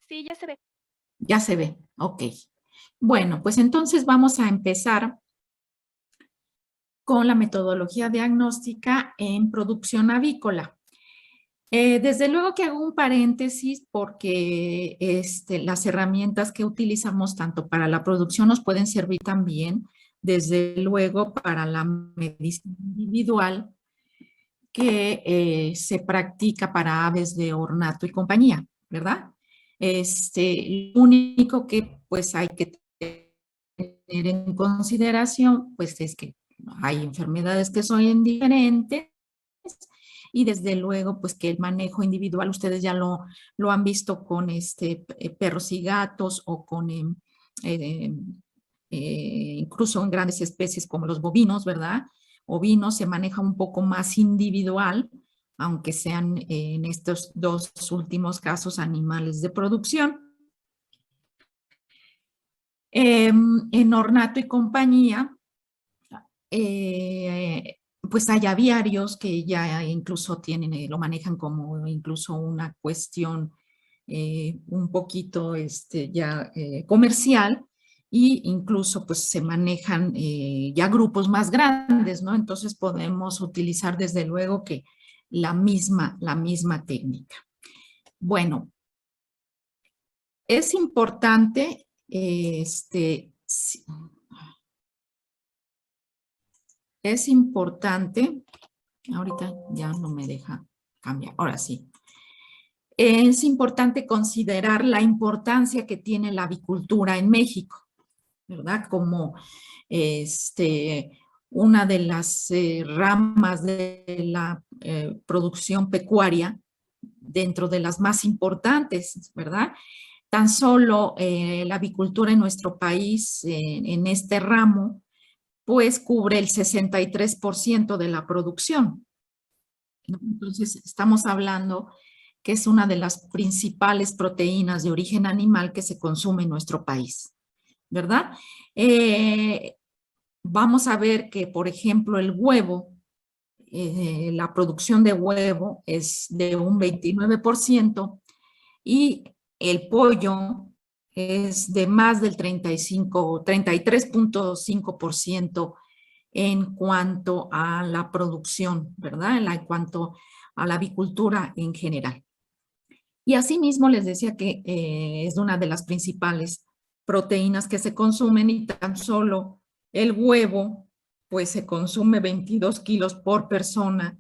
Sí, ya se ve. Ya se ve, ok. Bueno, pues entonces vamos a empezar con la metodología diagnóstica en producción avícola. Desde luego que hago un paréntesis porque las herramientas que utilizamos tanto para la producción nos pueden servir también, desde luego, para la medicina individual que se practica para aves de ornato y compañía, ¿verdad? Lo único que pues hay que tener en consideración pues es que hay enfermedades que son diferentes y desde luego pues que el manejo individual ustedes ya lo han visto con perros y gatos o con eh, incluso en grandes especies como los bovinos, ¿verdad? Ovinos se maneja un poco más individual, aunque sean en estos dos últimos casos animales de producción. En ornato y compañía, pues hay aviarios que ya incluso tienen, lo manejan como incluso una cuestión un poquito ya comercial y incluso pues se manejan ya grupos más grandes, ¿no? Entonces podemos utilizar desde luego que la misma técnica. Bueno, es importante, es importante, ahorita ya no me deja cambiar, ahora sí. Es importante considerar la importancia que tiene la avicultura en México, ¿verdad? Como una de las ramas de la producción pecuaria dentro de las más importantes, ¿verdad? Tan solo la avicultura en nuestro país, en este ramo, pues cubre el 63% de la producción, ¿no? Entonces, estamos hablando que es una de las principales proteínas de origen animal que se consume en nuestro país, ¿verdad? Vamos a ver que, por ejemplo, el huevo, la producción de huevo es de un 29% y el pollo es de más del 33.5% en cuanto a la producción, ¿verdad? En cuanto a la avicultura en general. Y asimismo les decía que es una de las principales proteínas que se consumen y tan solo el huevo, pues se consume 22 kilos por persona.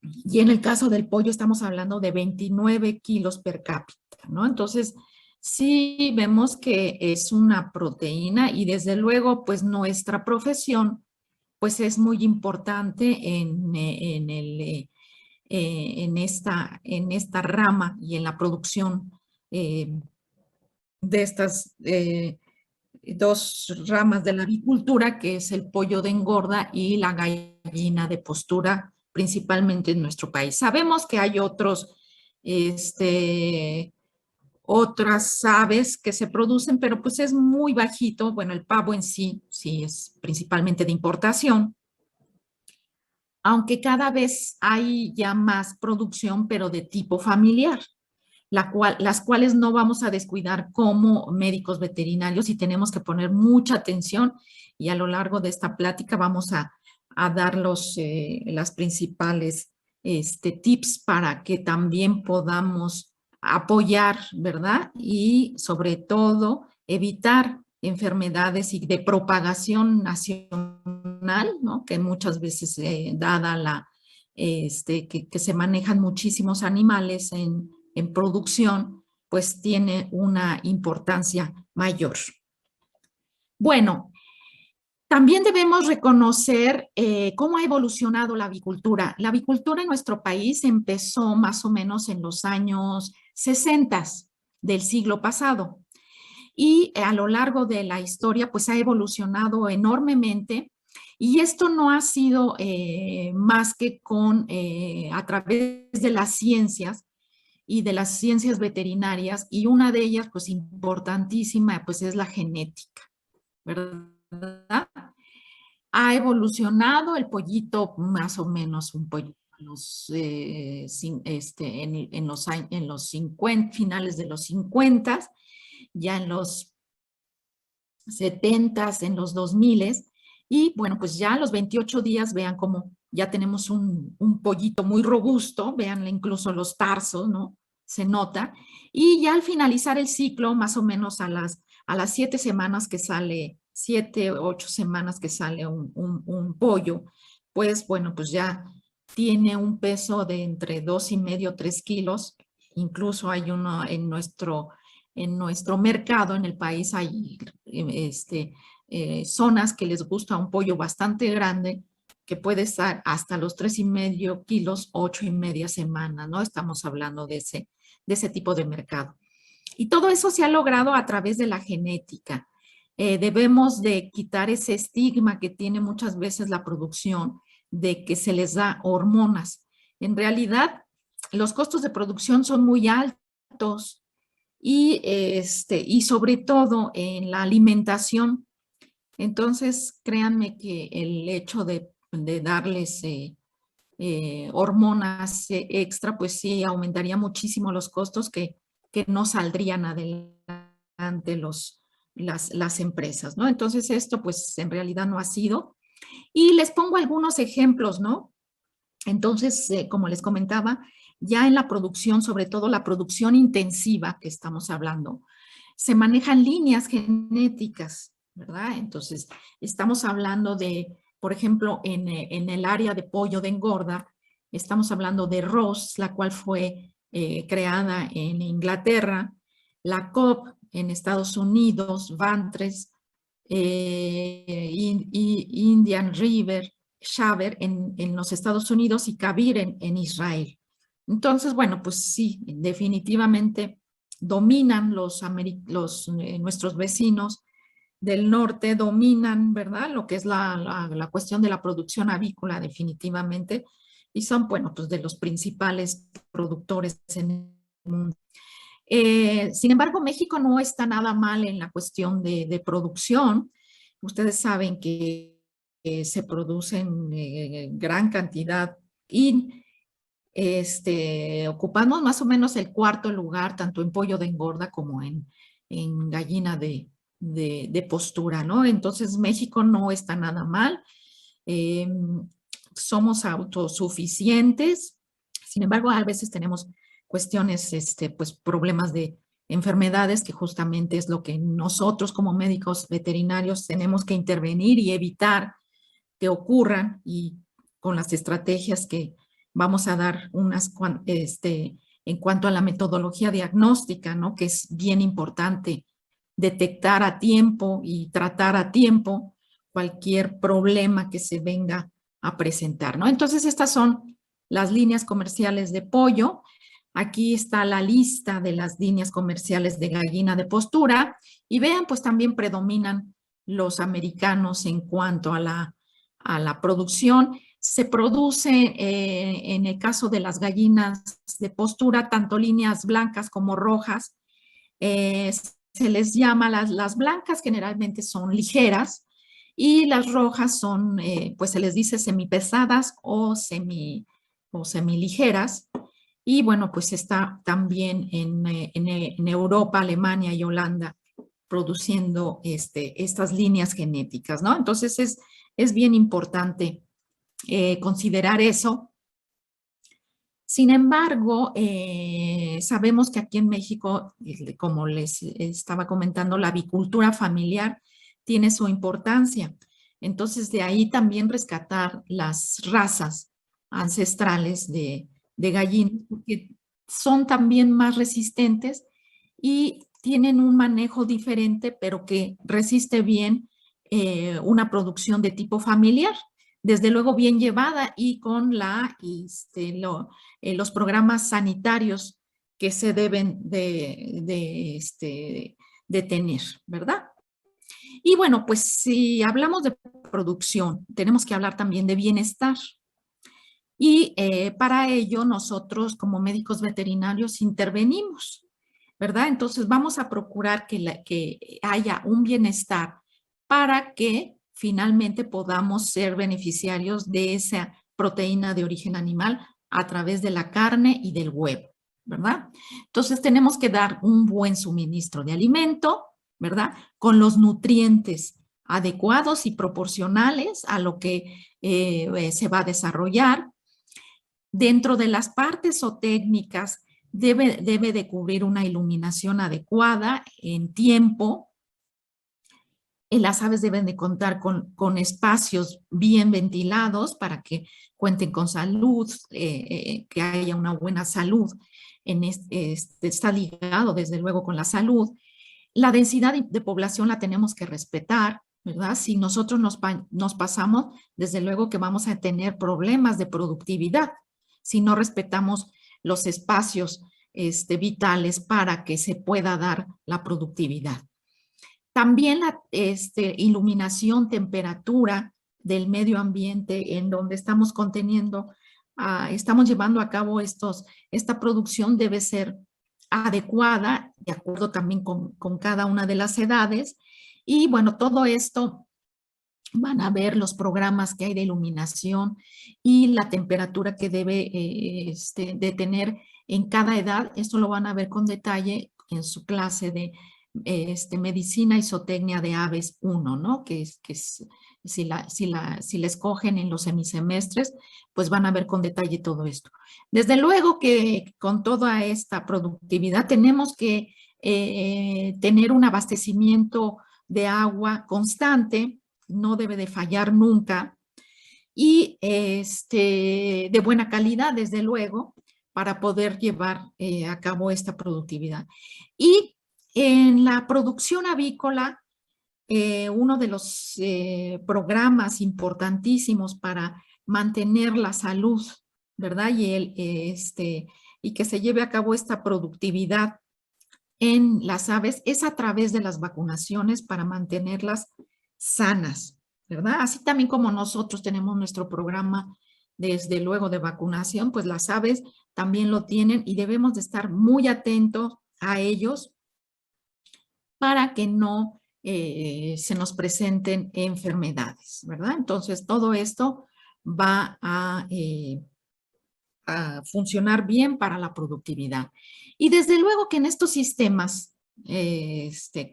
Y en el caso del pollo estamos hablando de 29 kilos per cápita, ¿no? Entonces, sí vemos que es una proteína y desde luego, pues nuestra profesión, pues es muy importante en esta rama y en la producción de estas dos ramas de la avicultura, que es el pollo de engorda y la gallina de postura, principalmente en nuestro país. Sabemos que hay otras aves que se producen, pero pues es muy bajito. Bueno, el pavo en sí, sí es principalmente de importación, aunque cada vez hay ya más producción, pero de tipo familiar, las cuales no vamos a descuidar como médicos veterinarios y tenemos que poner mucha atención y a lo largo de esta plática vamos a dar las principales tips para que también podamos apoyar, ¿verdad? Y sobre todo evitar enfermedades y de propagación nacional, ¿no? Que muchas veces, dada que se manejan muchísimos animales en producción, pues tiene una importancia mayor. Bueno, también debemos reconocer cómo ha evolucionado la avicultura. La avicultura en nuestro país empezó más o menos en los años 60 del siglo pasado y a lo largo de la historia pues ha evolucionado enormemente y esto no ha sido más que a través de las ciencias y de las ciencias veterinarias y una de ellas pues importantísima pues es la genética, ¿verdad? Ha evolucionado el pollito más o menos, en los 50, finales de los 50, ya en los 70, en los 2000, y bueno, pues ya a los 28 días, vean cómo ya tenemos un pollito muy robusto, vean incluso los tarsos, ¿no? Se nota. Y ya al finalizar el ciclo, más o menos a las 7 semanas que sale, 7, 8 semanas que sale un pollo, pues bueno, pues ya tiene un peso de entre 2,5, 3 kilos. Incluso hay uno en nuestro mercado, en el país, hay zonas que les gusta un pollo bastante grande, que puede estar hasta los 3,5 kilos, 8 y media semanas, ¿no? Estamos hablando de ese tipo de mercado. Y todo eso se ha logrado a través de la genética. Debemos de quitar ese estigma que tiene muchas veces la producción de que se les da hormonas. En realidad, los costos de producción son muy altos y sobre todo en la alimentación. Entonces, créanme que el hecho de darles hormonas extra, pues sí, aumentaría muchísimo los costos que no saldrían adelante las empresas, ¿no? Entonces, esto pues en realidad no ha sido. Y les pongo algunos ejemplos, ¿no? Entonces, como les comentaba, ya en la producción, sobre todo la producción intensiva que estamos hablando, se manejan líneas genéticas, ¿verdad? Entonces, estamos hablando de, por ejemplo, en el área de pollo de engorda, estamos hablando de Ross, la cual fue creada en Inglaterra, la Cobb en Estados Unidos, Vantres, Indian River, Shaver en los Estados Unidos y Kabir en Israel. Entonces, bueno, pues sí, definitivamente dominan nuestros vecinos del norte, dominan, ¿verdad? Lo que es la cuestión de la producción avícola definitivamente, y son, bueno, pues de los principales productores en el mundo. Sin embargo, México no está nada mal en la cuestión de producción. Ustedes saben que se producen gran cantidad y ocupamos más o menos el cuarto lugar, tanto en pollo de engorda como en gallina de postura, ¿no? Entonces, México no está nada mal. Eh, Somos autosuficientes. Sin embargo, a veces tenemos cuestiones, pues problemas de enfermedades, que justamente es lo que nosotros como médicos veterinarios tenemos que intervenir y evitar que ocurran, y con las estrategias que vamos a dar en cuanto a la metodología diagnóstica, ¿no? Que es bien importante detectar a tiempo y tratar a tiempo cualquier problema que se venga a presentar, ¿no? Entonces, estas son las líneas comerciales de pollo. Aquí está la lista de las líneas comerciales de gallina de postura, y vean, pues también predominan los americanos en cuanto a la producción. Se produce, en el caso de las gallinas de postura, tanto líneas blancas como rojas. Se les llama, las blancas generalmente son ligeras, y las rojas son, pues se les dice semipesadas o semiligeras. Y bueno, pues está también en Europa, Alemania y Holanda produciendo estas líneas genéticas, ¿no? Entonces es bien importante considerar eso. Sin embargo, sabemos que aquí en México, como les estaba comentando, la avicultura familiar tiene su importancia. Entonces, de ahí también rescatar las razas ancestrales de gallinas, porque son también más resistentes y tienen un manejo diferente, pero que resiste bien una producción de tipo familiar, desde luego bien llevada y con los programas sanitarios que se deben de tener, ¿verdad? Y bueno, pues si hablamos de producción, tenemos que hablar también de bienestar. Y para ello nosotros como médicos veterinarios intervenimos, ¿verdad? Entonces vamos a procurar que haya un bienestar para que finalmente podamos ser beneficiarios de esa proteína de origen animal a través de la carne y del huevo, ¿verdad? Entonces tenemos que dar un buen suministro de alimento, ¿verdad? Con los nutrientes adecuados y proporcionales a lo que se va a desarrollar. Dentro de las partes o técnicas debe de cubrir una iluminación adecuada en tiempo. Las aves deben de contar con espacios bien ventilados para que cuenten con salud, que haya una buena salud. Está ligado desde luego con la salud. La densidad de población la tenemos que respetar, ¿verdad? Si nosotros nos pasamos, desde luego que vamos a tener problemas de productividad si no respetamos los espacios vitales para que se pueda dar la productividad. También la iluminación, temperatura del medio ambiente en donde estamos conteniendo, estamos llevando a cabo esta producción debe ser adecuada, de acuerdo también con cada una de las edades. Y bueno, todo esto van a ver los programas que hay de iluminación y la temperatura que debe de tener en cada edad. Esto lo van a ver con detalle en su clase de medicina y zootecnia de aves 1, ¿no? Que es si la escogen en los semisemestres, pues van a ver con detalle todo esto. Desde luego que con toda esta productividad tenemos que tener un abastecimiento de agua constante, no debe de fallar nunca, y de buena calidad, desde luego, para poder llevar a cabo esta productividad. Y en la producción avícola, uno de los programas importantísimos para mantener la salud, ¿verdad? Y que se lleve a cabo esta productividad en las aves es a través de las vacunaciones para mantenerlas sanas, ¿verdad? Así también como nosotros tenemos nuestro programa desde luego de vacunación, pues las aves también lo tienen y debemos de estar muy atentos a ellos para que no se nos presenten enfermedades, ¿verdad? Entonces todo esto va a funcionar bien para la productividad. Y desde luego que en estos sistemas,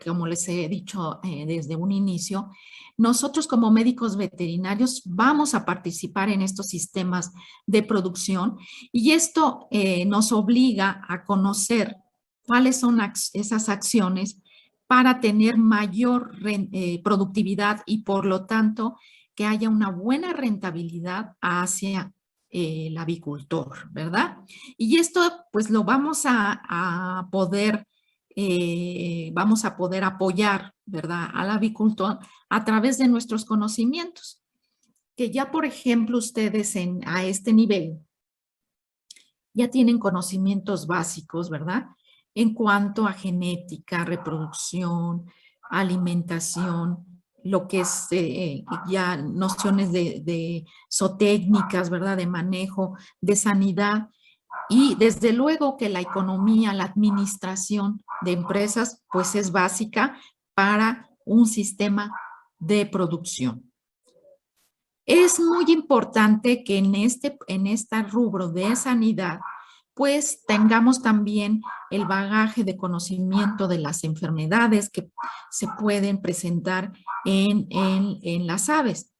como les he dicho desde un inicio, nosotros como médicos veterinarios vamos a participar en estos sistemas de producción y esto nos obliga a conocer cuáles son esas acciones para tener mayor productividad y por lo tanto que haya una buena rentabilidad hacia el avicultor, ¿verdad? Y esto pues lo vamos a poder apoyar, ¿verdad? Al avicultor a través de nuestros conocimientos, que ya por ejemplo ustedes a este nivel ya tienen conocimientos básicos, ¿verdad? En cuanto a genética, reproducción, alimentación, lo que es ya nociones de zootécnicas, ¿verdad? De manejo, de sanidad y desde luego que la economía, la administración de empresas, pues es básica para un sistema de producción. Es muy importante que en este rubro de sanidad, pues tengamos también el bagaje de conocimiento de las enfermedades que se pueden presentar en las aves.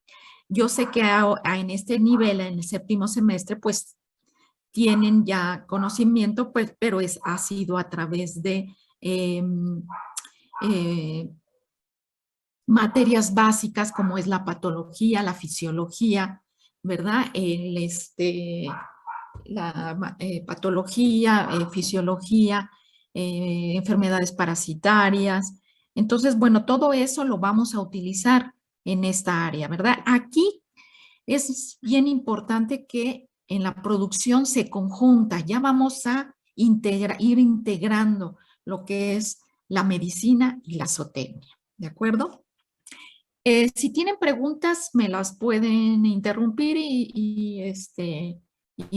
Yo sé que en este nivel, en el séptimo semestre, pues tienen ya conocimiento, pues, pero ha sido a través de materias básicas como es la patología, la fisiología, ¿verdad? La patología, fisiología, enfermedades parasitarias. Entonces, bueno, todo eso lo vamos a utilizar en esta área, ¿verdad? Aquí es bien importante que en la producción se conjunta, ya vamos a ir integrando lo que es la medicina y la zootecnia, ¿de acuerdo? Si tienen preguntas, me las pueden interrumpir y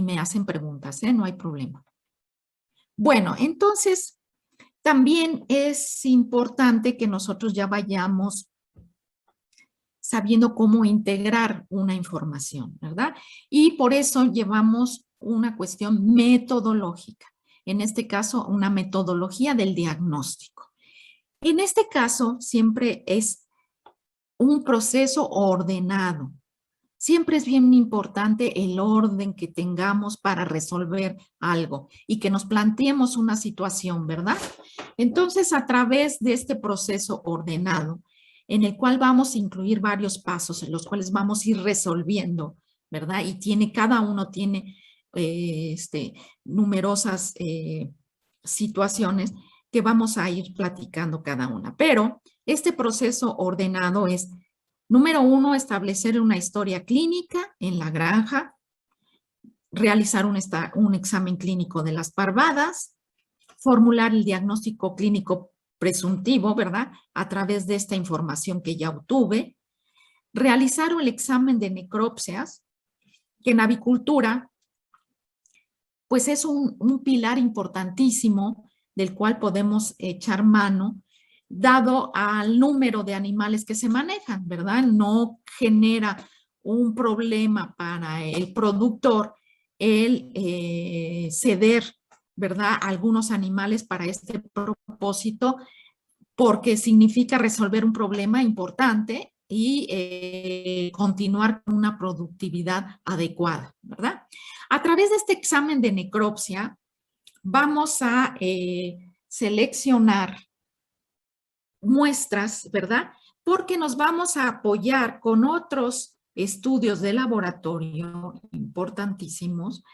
me hacen preguntas, ¿eh? No hay problema. Bueno, entonces, también es importante que nosotros ya vayamos sabiendo cómo integrar una información, ¿verdad? Y por eso llevamos una cuestión metodológica. En este caso, una metodología del diagnóstico. En este caso, siempre es un proceso ordenado. Siempre es bien importante el orden que tengamos para resolver algo y que nos planteemos una situación, ¿verdad? Entonces, a través de este proceso ordenado, en el cual vamos a incluir varios pasos en los cuales vamos a ir resolviendo, ¿verdad? Y cada uno tiene numerosas situaciones que vamos a ir platicando cada una. Pero este proceso ordenado es: número 1, establecer una historia clínica en la granja, realizar un examen clínico de las parvadas, formular el diagnóstico clínico presuntivo, ¿verdad? A través de esta información que ya obtuve, realizar el examen de necropsias, que en avicultura, pues es un pilar importantísimo del cual podemos echar mano, dado al número de animales que se manejan, ¿verdad? No genera un problema para el productor el ceder, ¿verdad?, algunos animales para este propósito, porque significa resolver un problema importante y continuar con una productividad adecuada, ¿verdad? A través de este examen de necropsia, vamos a seleccionar muestras, ¿verdad? Porque nos vamos a apoyar con otros estudios de laboratorio importantísimos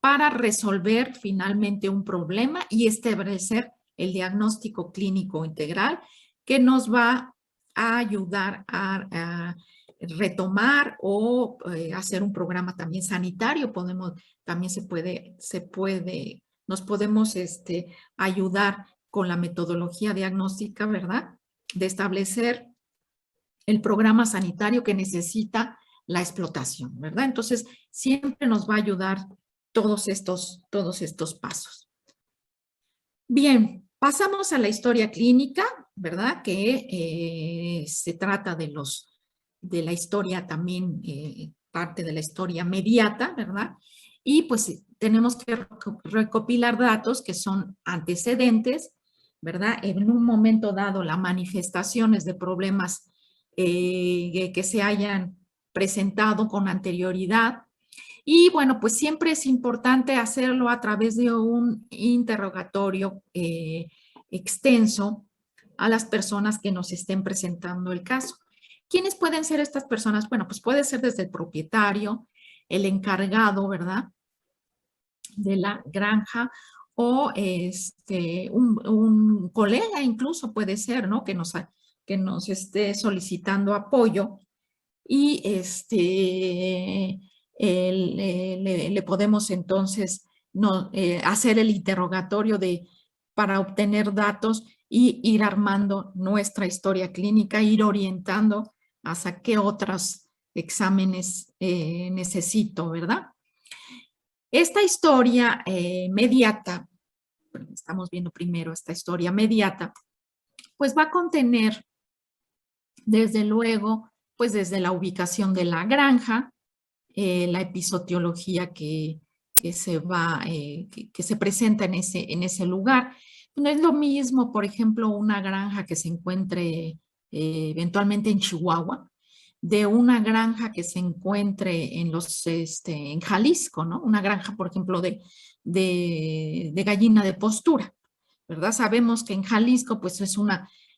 para resolver finalmente un problema y establecer el diagnóstico clínico integral que nos va a ayudar a retomar o hacer un programa también sanitario. También nos podemos ayudar con la metodología diagnóstica, ¿verdad?, de establecer el programa sanitario que necesita la explotación, ¿verdad? Entonces, siempre nos va a ayudar todos estos pasos. Bien, pasamos a la historia clínica, ¿verdad? Que se trata de la historia también, parte de la historia mediata, ¿verdad? Y pues tenemos que recopilar datos que son antecedentes, ¿verdad? En un momento dado, las manifestaciones de problemas que se hayan presentado con anterioridad. Y bueno, pues siempre es importante hacerlo a través de un interrogatorio extenso a las personas que nos estén presentando el caso. ¿Quiénes pueden ser estas personas? Bueno, pues puede ser desde el propietario, el encargado, ¿verdad?, de la granja, o un colega incluso puede ser, ¿no?, que nos esté solicitando apoyo y le podemos entonces hacer el interrogatorio para obtener datos y ir armando nuestra historia clínica, ir orientando hacia qué otros exámenes necesito, ¿verdad? Esta historia mediata, estamos viendo primero esta historia mediata, pues va a contener, desde luego, pues desde la ubicación de la granja, la episodiología que se presenta en ese lugar. No es lo mismo, por ejemplo, una granja que se encuentre eventualmente en Chihuahua, de una granja que se encuentre en Jalisco, ¿no? Una granja, por ejemplo, de gallina de postura, ¿verdad? Sabemos que en Jalisco, pues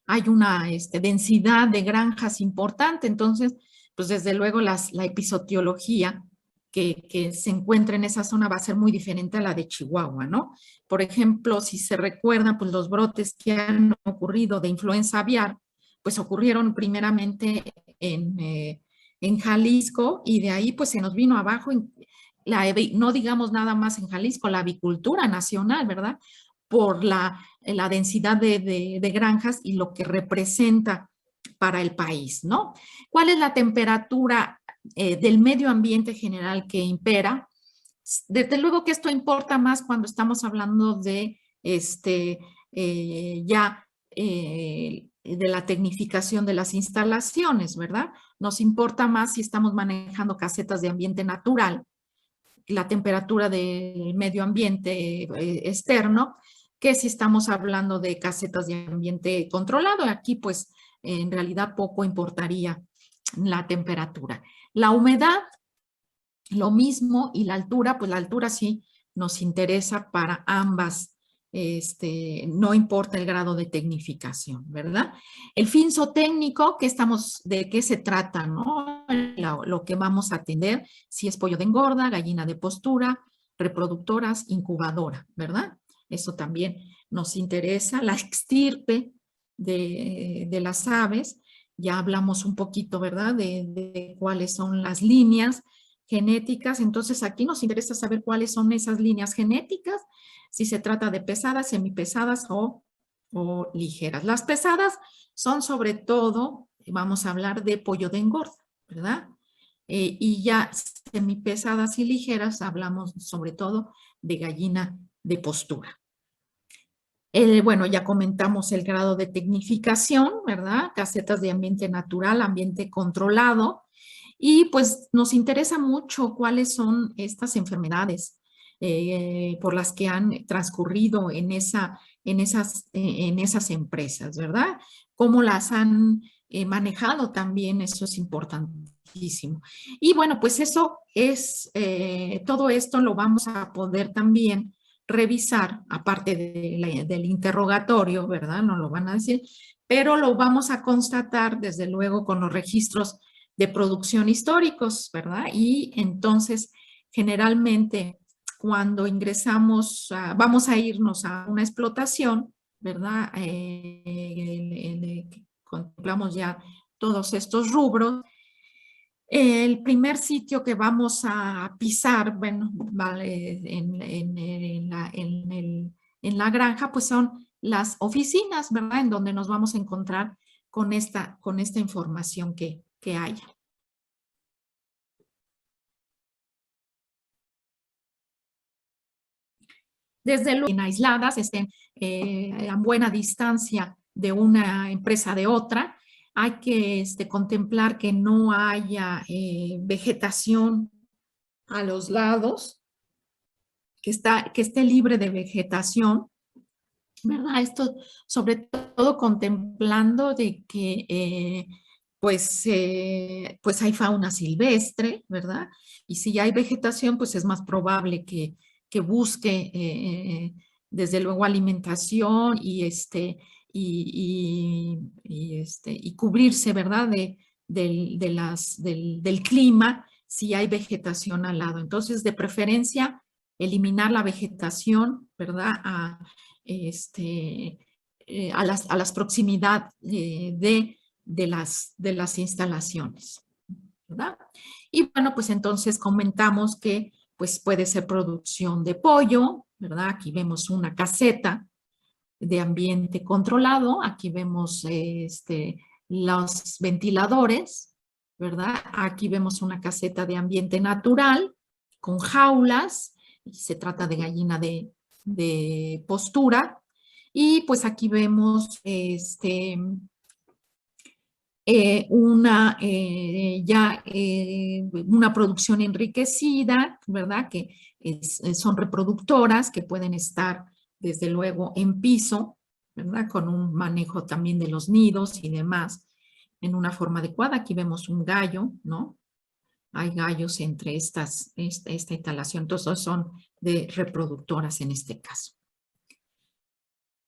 hay una densidad de granjas importante, entonces, pues desde luego la episodiología que se encuentra en esa zona va a ser muy diferente a la de Chihuahua, ¿no? Por ejemplo, si se recuerdan, pues los brotes que han ocurrido de influenza aviar, pues ocurrieron primeramente en Jalisco, y de ahí pues se nos vino abajo, no digamos nada más en Jalisco, la avicultura nacional, ¿verdad?, por la densidad de granjas y lo que representa para el país, ¿no? ¿Cuál es la temperatura del medio ambiente general que impera? Desde luego que esto importa más cuando estamos hablando de de la tecnificación de las instalaciones, ¿verdad? Nos importa más si estamos manejando casetas de ambiente natural, la temperatura del medio ambiente externo, que si estamos hablando de casetas de ambiente controlado. Aquí pues en realidad poco importaría la temperatura. La humedad, lo mismo, y la altura, pues la altura sí nos interesa para ambas. No importa el grado de tecnificación, ¿verdad? El finzotécnico, ¿de qué se trata, no? Lo que vamos a atender, si es pollo de engorda, gallina de postura, reproductoras, incubadora, ¿verdad? Eso también nos interesa. La extirpe de las aves, ya hablamos un poquito, ¿verdad? De cuáles son las líneas genéticas. Entonces aquí nos interesa saber cuáles son esas líneas genéticas, si se trata de pesadas, semipesadas o ligeras. Las pesadas son sobre todo, vamos a hablar de pollo de engorda, ¿verdad? Y ya semipesadas y ligeras hablamos sobre todo de gallina de postura. Bueno, ya comentamos el grado de tecnificación, ¿verdad? Casetas de ambiente natural, ambiente controlado. Y pues nos interesa mucho cuáles son estas enfermedades por las que han transcurrido en esas empresas, ¿verdad? Cómo las han manejado también, eso es importantísimo. Y bueno, pues eso es, todo esto lo vamos a poder también revisar, aparte del interrogatorio, ¿verdad? No lo van a decir, pero lo vamos a constatar desde luego con los registros de producción históricos, ¿verdad? Y entonces, generalmente, cuando ingresamos, vamos a irnos a una explotación, ¿verdad? Contemplamos ya todos estos rubros. El primer sitio que vamos a pisar, bueno, vale, en la granja, pues son las oficinas, ¿verdad? En donde nos vamos a encontrar con esta información que haya. Desde luego, aisladas, estén a buena distancia de una empresa de otra. Hay que contemplar que no haya vegetación a los lados, que esté libre de vegetación, ¿verdad? Esto sobre todo contemplando de que pues hay fauna silvestre, ¿verdad? Y si hay vegetación, pues es más probable que busque desde luego alimentación y cubrirse, ¿verdad? Del clima si hay vegetación al lado. Entonces, de preferencia, eliminar la vegetación, ¿verdad? A las proximidades de las instalaciones, ¿verdad? Y bueno, pues entonces comentamos que pues puede ser producción de pollo, ¿verdad? Aquí vemos una caseta de ambiente controlado, aquí vemos los ventiladores, ¿verdad? Aquí vemos una caseta de ambiente natural con jaulas, y se trata de gallina de postura, y pues aquí vemos una producción enriquecida, ¿verdad? Que son reproductoras que pueden estar desde luego en piso, ¿verdad? Con un manejo también de los nidos y demás en una forma adecuada. Aquí vemos un gallo, ¿no? Hay gallos entre esta instalación, entonces son de reproductoras en este caso.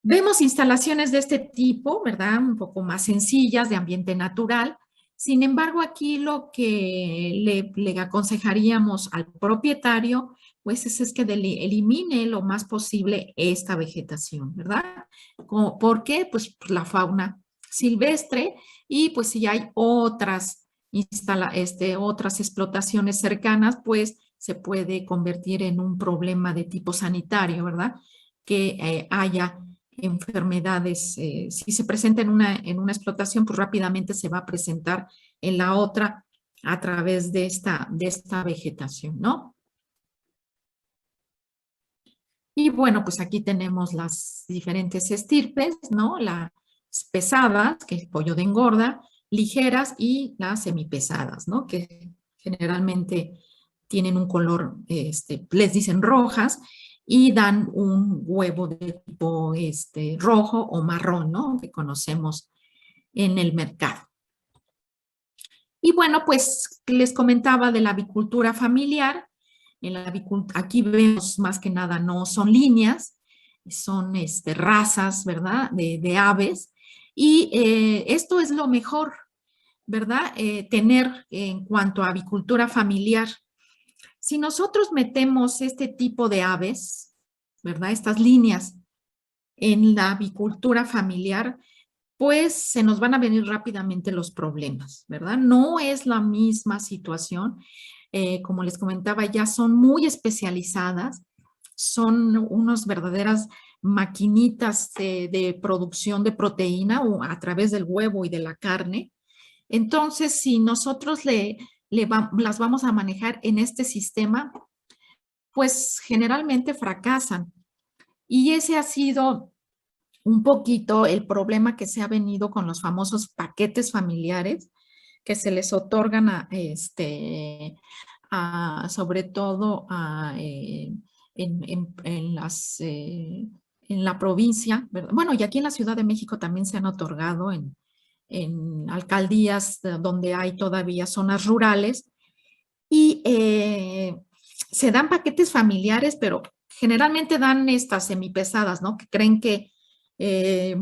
Vemos instalaciones de este tipo, ¿verdad? Un poco más sencillas, de ambiente natural. Sin embargo, aquí lo que le aconsejaríamos al propietario, pues es que elimine lo más posible esta vegetación, ¿verdad? ¿Por qué? Pues por la fauna silvestre, y pues si hay otras explotaciones cercanas, pues se puede convertir en un problema de tipo sanitario, ¿verdad? Que haya enfermedades, si se presenta en una explotación, pues rápidamente se va a presentar en la otra a través de esta vegetación, ¿no? Y bueno, pues aquí tenemos las diferentes estirpes, ¿no? Las pesadas, que es el pollo de engorda, ligeras, y las semipesadas, ¿no? Que generalmente tienen un color, les dicen rojas, y dan un huevo de tipo rojo o marrón, ¿no? Que conocemos en el mercado. Y bueno, pues les comentaba de la avicultura familiar. Aquí vemos más que nada, no son líneas, son razas, ¿verdad? De aves. Y esto es lo mejor, ¿verdad? Tener en cuanto a avicultura familiar. Si nosotros metemos este tipo de aves, ¿verdad? Estas líneas en la avicultura familiar, pues se nos van a venir rápidamente los problemas, ¿verdad? No es la misma situación. Como les comentaba, ya son muy especializadas, son unas verdaderas maquinitas de producción de proteína a través del huevo y de la carne. Entonces, si nosotros las vamos a manejar en este sistema, pues generalmente fracasan. Y ese ha sido un poquito el problema que se ha venido con los famosos paquetes familiares que se les otorgan sobre todo en la provincia, ¿verdad? Bueno, y aquí en la Ciudad de México también se han otorgado en alcaldías donde hay todavía zonas rurales y se dan paquetes familiares, pero generalmente dan estas semipesadas, ¿no? Que creen eh,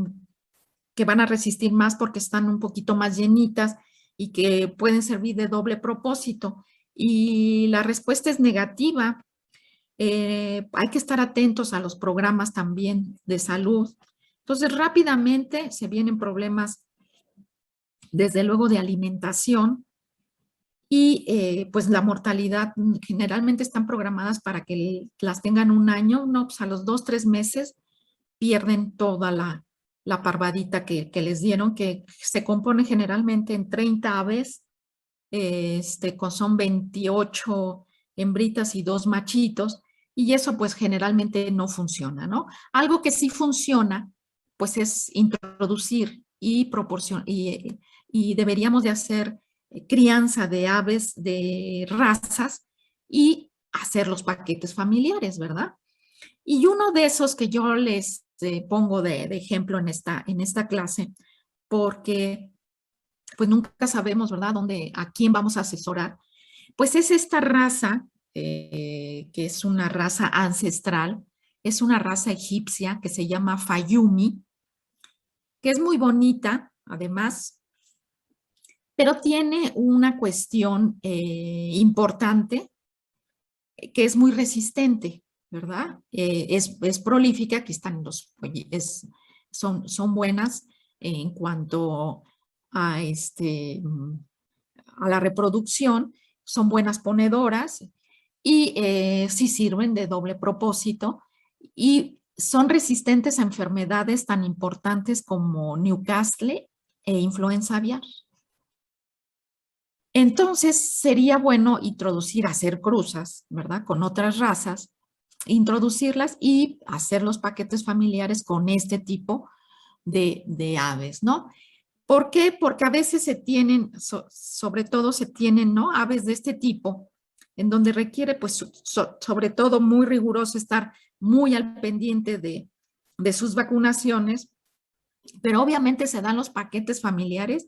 que van a resistir más porque están un poquito más llenitas y que pueden servir de doble propósito. Y la respuesta es negativa. Hay que estar atentos a los programas también de salud. Entonces, rápidamente se vienen problemas, desde luego, de alimentación y pues la mortalidad generalmente están programadas para que las tengan un año, no, pues a los 2, 3 meses pierden toda la parvadita que les dieron, que se compone generalmente en 30 aves, son 28 hembritas y 2 machitos, y eso pues generalmente no funciona, ¿no? Algo que sí funciona, pues es introducir y deberíamos de hacer crianza de aves de razas y hacer los paquetes familiares, ¿verdad? Y uno de esos que yo les pongo de ejemplo en esta clase, porque pues nunca sabemos, ¿verdad?, a quién vamos a asesorar, pues es esta raza, que es una raza ancestral, es una raza egipcia que se llama Fayumi, que es muy bonita, además, pero tiene una cuestión importante, que es muy resistente, ¿verdad? Es prolífica, aquí están son buenas en cuanto a, a la reproducción, son buenas ponedoras y sí sirven de doble propósito y son resistentes a enfermedades tan importantes como Newcastle e influenza aviar. Entonces, sería bueno hacer cruzas, ¿verdad? Con otras razas, introducirlas y hacer los paquetes familiares con este tipo de aves, ¿no? ¿Por qué? Porque a veces sobre todo se tienen, ¿no? Aves de este tipo, en donde requiere, pues, sobre todo muy riguroso estar muy al pendiente de sus vacunaciones, pero obviamente se dan los paquetes familiares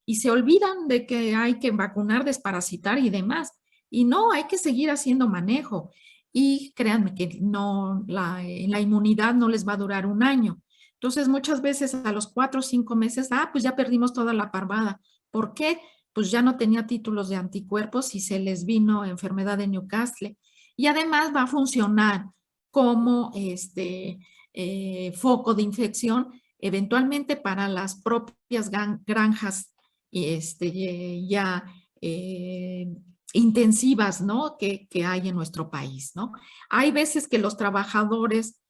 y se olvidan de que hay que vacunar, desparasitar y demás. Y no, hay que seguir haciendo manejo. Y créanme que no, la inmunidad no les va a durar un año. Entonces, muchas veces a los 4 o 5 meses, pues ya perdimos toda la parvada. ¿Por qué? Pues ya no tenía títulos de anticuerpos y se les vino enfermedad de Newcastle. Y además va a funcionar como foco de infección eventualmente para las propias granjas ya eh, intensivas, ¿no? Que hay en nuestro país, ¿no? Hay veces que los trabajadores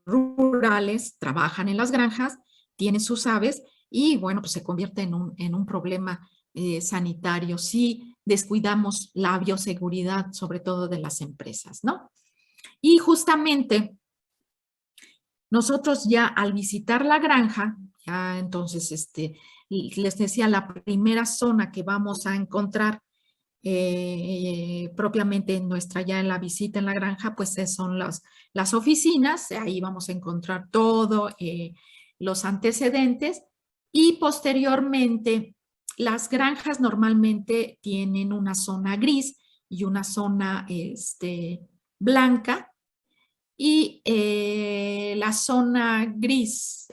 rurales trabajan en las granjas, tienen sus aves y bueno, pues se convierte en un problema sanitario si descuidamos la bioseguridad, sobre todo de las empresas, ¿no? Y justamente nosotros ya al visitar la granja, ya entonces les decía, la primera zona que vamos a encontrar propiamente en nuestra, ya en la visita en la granja, pues son las oficinas, ahí vamos a encontrar todo, los antecedentes, y posteriormente las granjas normalmente tienen una zona gris y una zona blanca, y la zona gris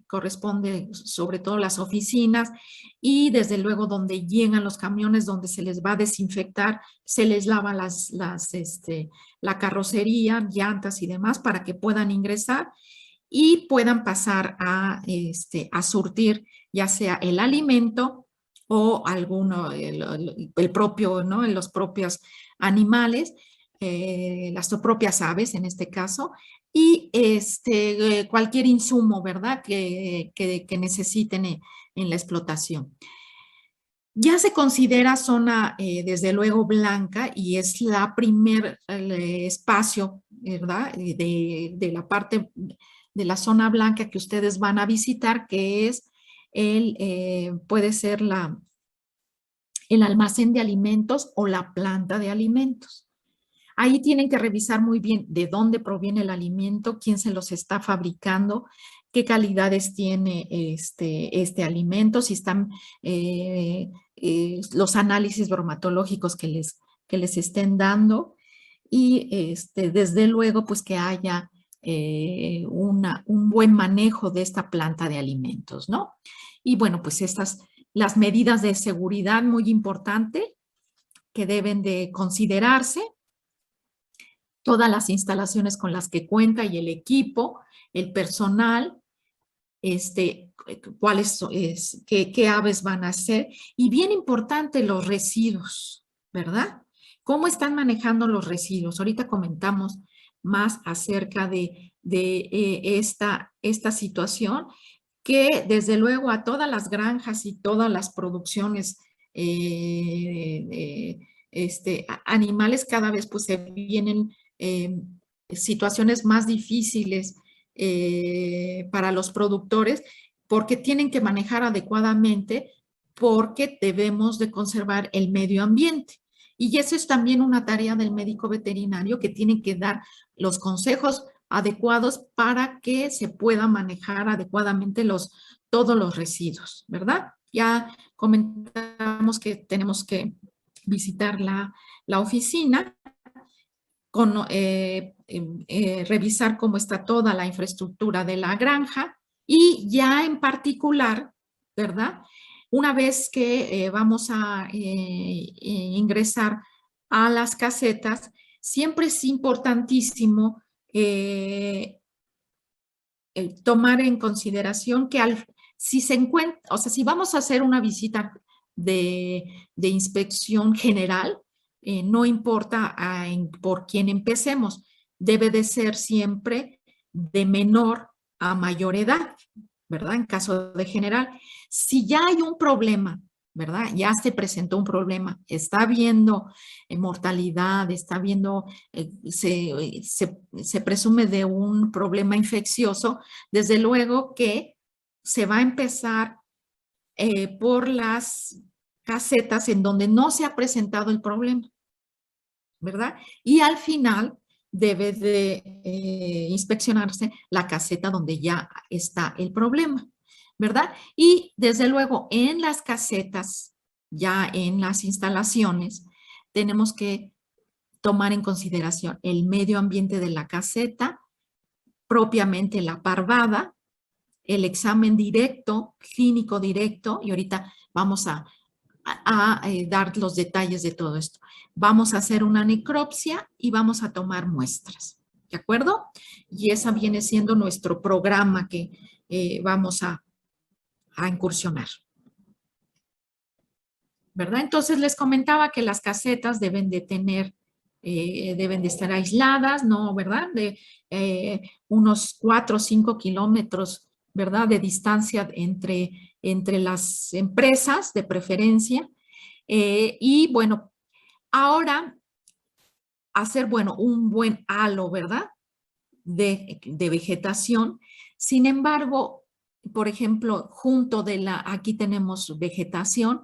corresponde sobre todo a las oficinas, y desde luego donde llegan los camiones, donde se les va a desinfectar, se les lava la carrocería, llantas y demás para que puedan ingresar y puedan pasar a surtir ya sea el alimento o alguno, el propio, ¿no? Los propios animales, las propias aves en este caso, y cualquier insumo, ¿verdad? Que necesiten en la explotación. Ya se considera zona, desde luego, blanca, y es la primer espacio, ¿verdad? De la parte de la zona blanca que ustedes van a visitar, que es puede ser el almacén de alimentos o la planta de alimentos. Ahí tienen que revisar muy bien de dónde proviene el alimento, quién se los está fabricando, qué calidades tiene este alimento, si están los análisis bromatológicos que les estén dando, y desde luego pues que haya un buen manejo de esta planta de alimentos, ¿no? Y bueno, pues las medidas de seguridad muy importante que deben de considerarse, todas las instalaciones con las que cuenta y el equipo, el personal, qué aves van a ser, y bien importante los residuos, ¿verdad? ¿Cómo están manejando los residuos? Ahorita comentamos más acerca de esta situación, que desde luego a todas las granjas y todas las producciones animales cada vez pues se vienen situaciones más difíciles para los productores, porque tienen que manejar adecuadamente, porque debemos de conservar el medio ambiente. Y eso es también una tarea del médico veterinario, que tiene que dar los consejos adecuados para que se pueda manejar adecuadamente todos los residuos, ¿verdad? Ya comentamos que tenemos que visitar la oficina, revisar cómo está toda la infraestructura de la granja, y ya en particular, ¿verdad? Una vez que vamos a ingresar a las casetas, siempre es importantísimo tomar en consideración que si se encuentra, o sea, si vamos a hacer una visita de inspección general, no importa por quién empecemos, debe de ser siempre de menor a mayor edad, ¿verdad? En caso de general. Si ya hay un problema, ¿verdad? Ya se presentó un problema, está habiendo mortalidad, está habiendo, se presume de un problema infeccioso, desde luego que se va a empezar por las casetas en donde no se ha presentado el problema, ¿verdad? Y al final debe de inspeccionarse la caseta donde ya está el problema, ¿verdad? Y desde luego en las casetas, ya en las instalaciones, tenemos que tomar en consideración el medio ambiente de la caseta, propiamente la parvada, el examen directo, clínico directo, y ahorita vamos a dar los detalles de todo esto. Vamos a hacer una necropsia y vamos a tomar muestras, ¿de acuerdo? Y esa viene siendo nuestro programa que vamos a incursionar, ¿verdad? Entonces les comentaba que las casetas deben de tener, deben de estar aisladas, ¿no? ¿Verdad? De unos 4 o 5 kilómetros, ¿verdad? De distancia entre las empresas, de preferencia. Y bueno, ahora hacer, bueno, un buen halo, ¿verdad? De vegetación. Sin embargo, por ejemplo, aquí tenemos vegetación,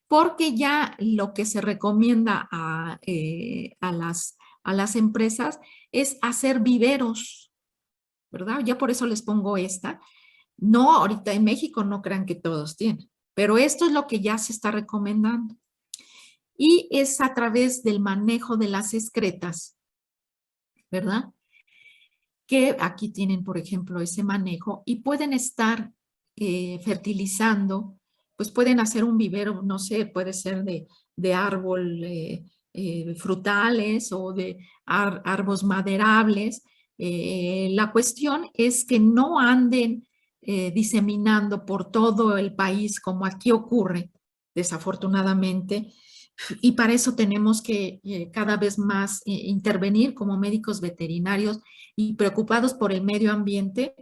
porque ya lo que se recomienda a las empresas es hacer viveros, ¿verdad? Ya por eso les pongo esta. No, ahorita en México no crean que todos tienen, pero esto es lo que ya se está recomendando. Y es a través del manejo de las excretas, ¿verdad? Que aquí tienen, por ejemplo, ese manejo y pueden estar fertilizando, pues pueden hacer un vivero, no sé, puede ser de árbol frutales o de árboles maderables. La cuestión es que no anden diseminando por todo el país como aquí ocurre, desafortunadamente, y para eso tenemos que cada vez más intervenir como médicos veterinarios y preocupados por el medio ambiente,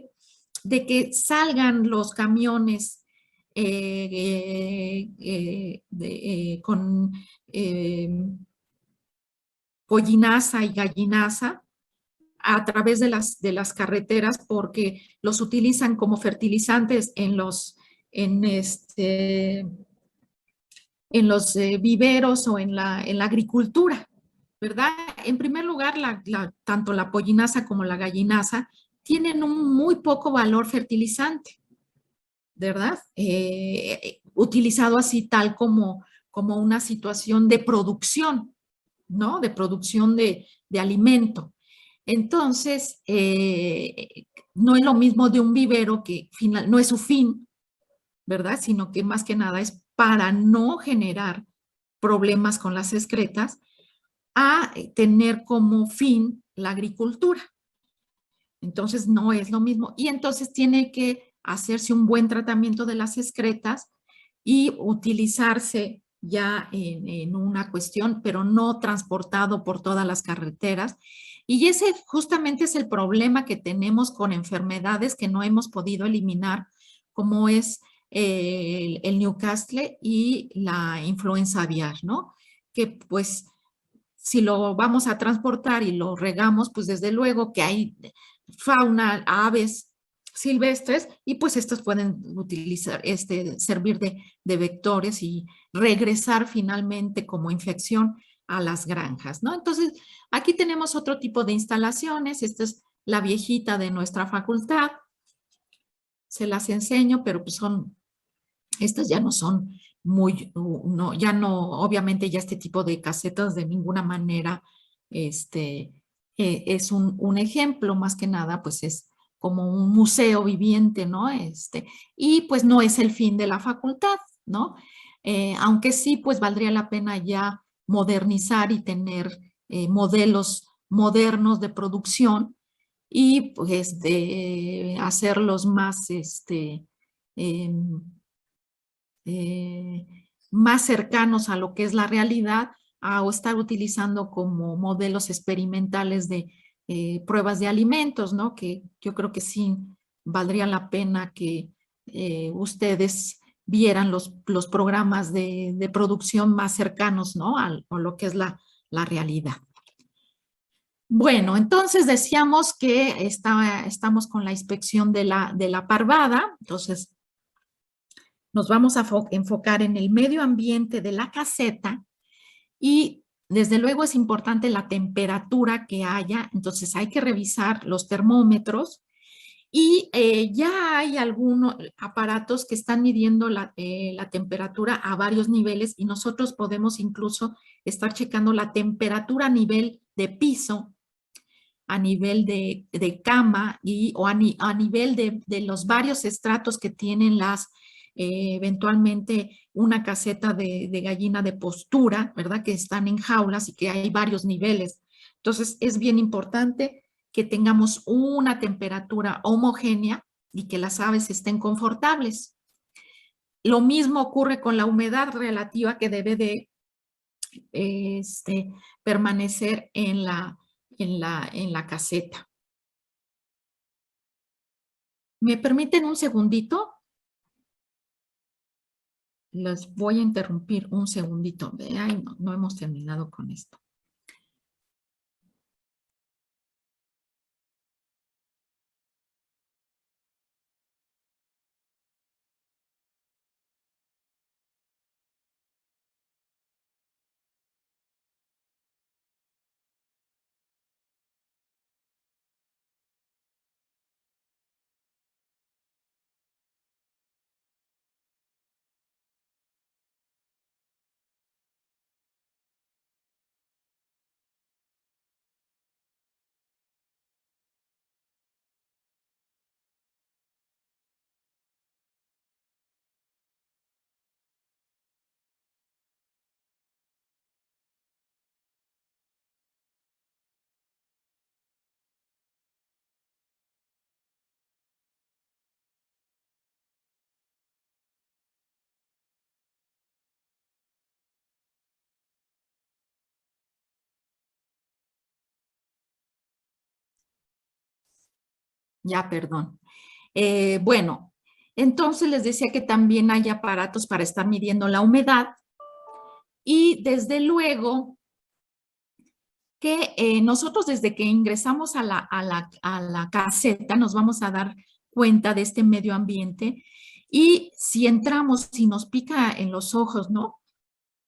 de que salgan los camiones con eh, pollinaza y gallinaza a través de las carreteras porque los utilizan como fertilizantes en este, en los viveros o en la agricultura, ¿verdad? En primer lugar, tanto la pollinaza como la gallinaza tienen un muy poco valor fertilizante, ¿verdad? Utilizado así tal como una situación de producción, ¿no? De producción de alimento. Entonces, no es lo mismo de un vivero que no es su fin, ¿verdad? Sino que más que nada es para no generar problemas con las excretas, a tener como fin la agricultura. Entonces no es lo mismo. Y entonces tiene que hacerse un buen tratamiento de las excretas y utilizarse ya una cuestión, pero no transportado por todas las carreteras. Y ese justamente es el problema que tenemos con enfermedades que no hemos podido eliminar, como es el Newcastle y la influenza aviar, ¿no? Que pues si lo vamos a transportar y lo regamos, pues desde luego que hay fauna, aves silvestres y pues estos pueden utilizar, servir de vectores y regresar finalmente como infección a las granjas, ¿no? Entonces, aquí tenemos otro tipo de instalaciones, esta es la viejita de nuestra facultad, se las enseño, pero pues estas ya no son no, ya no, obviamente ya este tipo de casetas de ninguna manera, este, es un ejemplo, más que nada, pues es como un museo viviente, ¿no? Y pues no es el fin de la facultad, ¿no? Aunque sí, pues valdría la pena ya modernizar y tener modelos modernos de producción y pues de hacerlos más, em, eh, más cercanos a lo que es la realidad, o estar utilizando como modelos experimentales de pruebas de alimentos, ¿no? Que yo creo que sí valdría la pena que ustedes vieran los programas de producción más cercanos, ¿no? A lo que es la realidad. Bueno, entonces decíamos que estamos con la inspección de la parvada, entonces nos vamos a enfocar en el medio ambiente de la caseta y desde luego es importante la temperatura que haya, entonces hay que revisar los termómetros y ya hay algunos aparatos que están midiendo la temperatura a varios niveles y nosotros podemos incluso estar checando la temperatura a nivel de piso, a nivel de cama o a nivel de los varios estratos que tienen eventualmente una caseta de gallina de postura, ¿verdad? Que están en jaulas y que hay varios niveles. Entonces, es bien importante que tengamos una temperatura homogénea y que las aves estén confortables. Lo mismo ocurre con la humedad relativa que debe de permanecer en la caseta. ¿Me permiten un segundito? Los voy a interrumpir un segundito. Ay, no, no hemos terminado con esto. Ya, perdón. Bueno, entonces les decía que también hay aparatos para estar midiendo la humedad y desde luego que nosotros desde que ingresamos a la caseta nos vamos a dar cuenta de este medio ambiente y si entramos, si nos pica en los ojos, ¿no?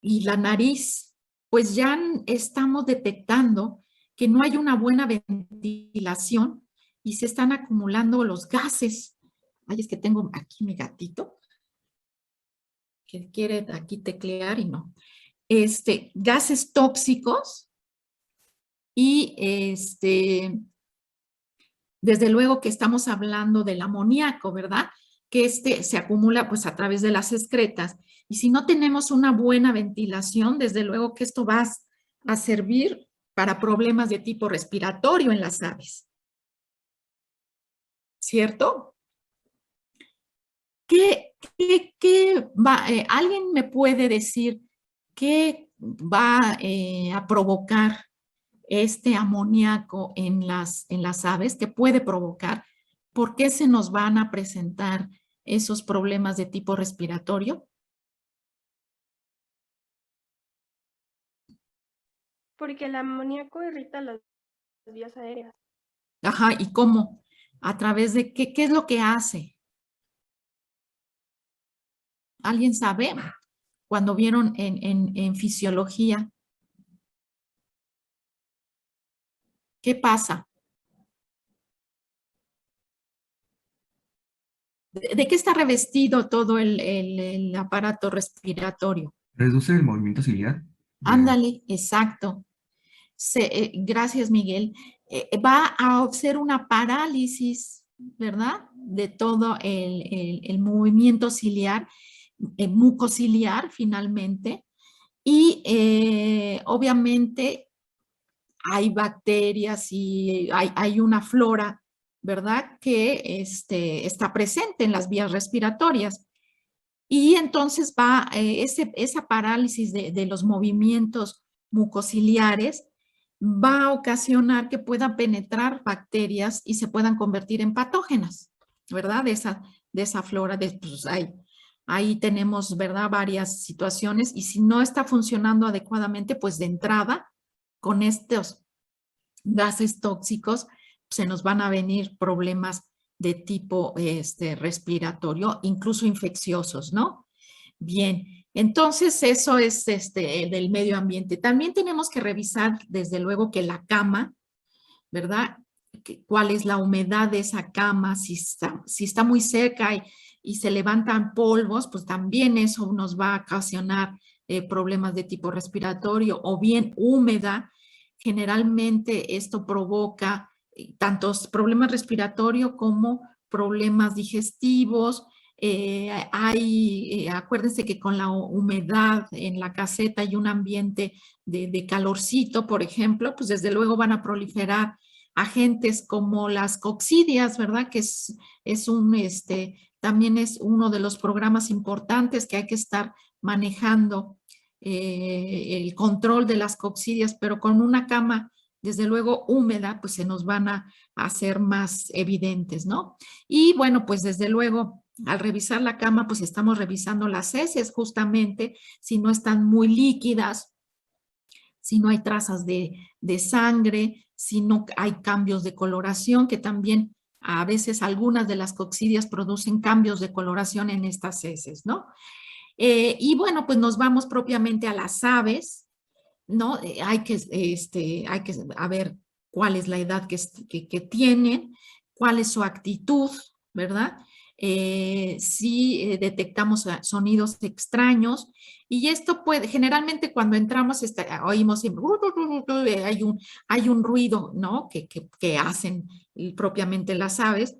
Y la nariz, pues ya estamos detectando que no hay una buena ventilación y se están acumulando los gases. Ay, es que tengo aquí mi gatito que quiere aquí teclear y no. Gases tóxicos y desde luego que estamos hablando del amoníaco, ¿verdad? Que se acumula pues a través de las excretas. Y si no tenemos una buena ventilación, desde luego que esto va a servir para problemas de tipo respiratorio en las aves. ¿Cierto? ¿Alguien me puede decir qué va a provocar este amoníaco en las aves? ¿Qué puede provocar? ¿Por qué se nos van a presentar esos problemas de tipo respiratorio? Porque el amoníaco irrita las vías aéreas. Ajá, ¿y cómo? ¿A través de qué es lo que hace? ¿Alguien sabe? Cuando vieron en fisiología, ¿qué pasa? ¿De qué está revestido todo el aparato respiratorio? Reduce el movimiento ciliar de... Ándale, exacto. Gracias, Miguel. Va a ser una parálisis, ¿verdad? De todo el movimiento ciliar, mucociliar finalmente. Y obviamente hay bacterias y hay una flora, ¿verdad? Que está presente en las vías respiratorias. Y entonces esa parálisis de los movimientos mucociliares va a ocasionar que puedan penetrar bacterias y se puedan convertir en patógenas, ¿verdad? De esa flora, pues ahí tenemos, ¿verdad? Varias situaciones y si no está funcionando adecuadamente, pues de entrada, con estos gases tóxicos, se nos van a venir problemas de tipo respiratorio, incluso infecciosos, ¿no? Bien, entonces eso es del medio ambiente. También tenemos que revisar, desde luego, que la cama, ¿verdad? ¿Cuál es la humedad de esa cama? Si está muy seca y se levantan polvos, pues también eso nos va a ocasionar problemas de tipo respiratorio o bien húmeda. Generalmente esto provoca tantos problemas respiratorios como problemas digestivos. Acuérdense que con la humedad en la caseta y un ambiente de calorcito, por ejemplo, pues desde luego van a proliferar agentes como las coccidias, ¿verdad? Que también es uno de los programas importantes que hay que estar manejando el control de las coccidias, pero con una cama, desde luego, húmeda, pues se nos van a hacer más evidentes, ¿no? Y bueno, pues desde luego, al revisar la cama, pues estamos revisando las heces justamente, si no están muy líquidas, si no hay trazas de sangre, si no hay cambios de coloración, que también a veces algunas de las coccidias producen cambios de coloración en estas heces, ¿no? Y bueno, pues nos vamos propiamente a las aves, ¿no? Hay que ver cuál es la edad que tienen, cuál es su actitud, ¿verdad? Si detectamos sonidos extraños y esto puede, generalmente cuando entramos oímos hay un ruido, ¿no? Que hacen propiamente las aves.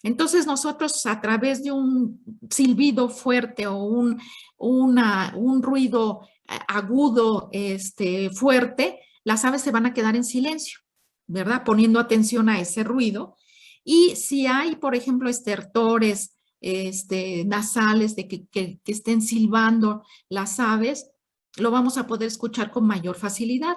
Entonces nosotros a través de un silbido fuerte o un ruido agudo, fuerte, las aves se van a quedar en silencio, ¿verdad? Poniendo atención a ese ruido. Y si hay, por ejemplo, estertores nasales de que estén silbando las aves, lo vamos a poder escuchar con mayor facilidad.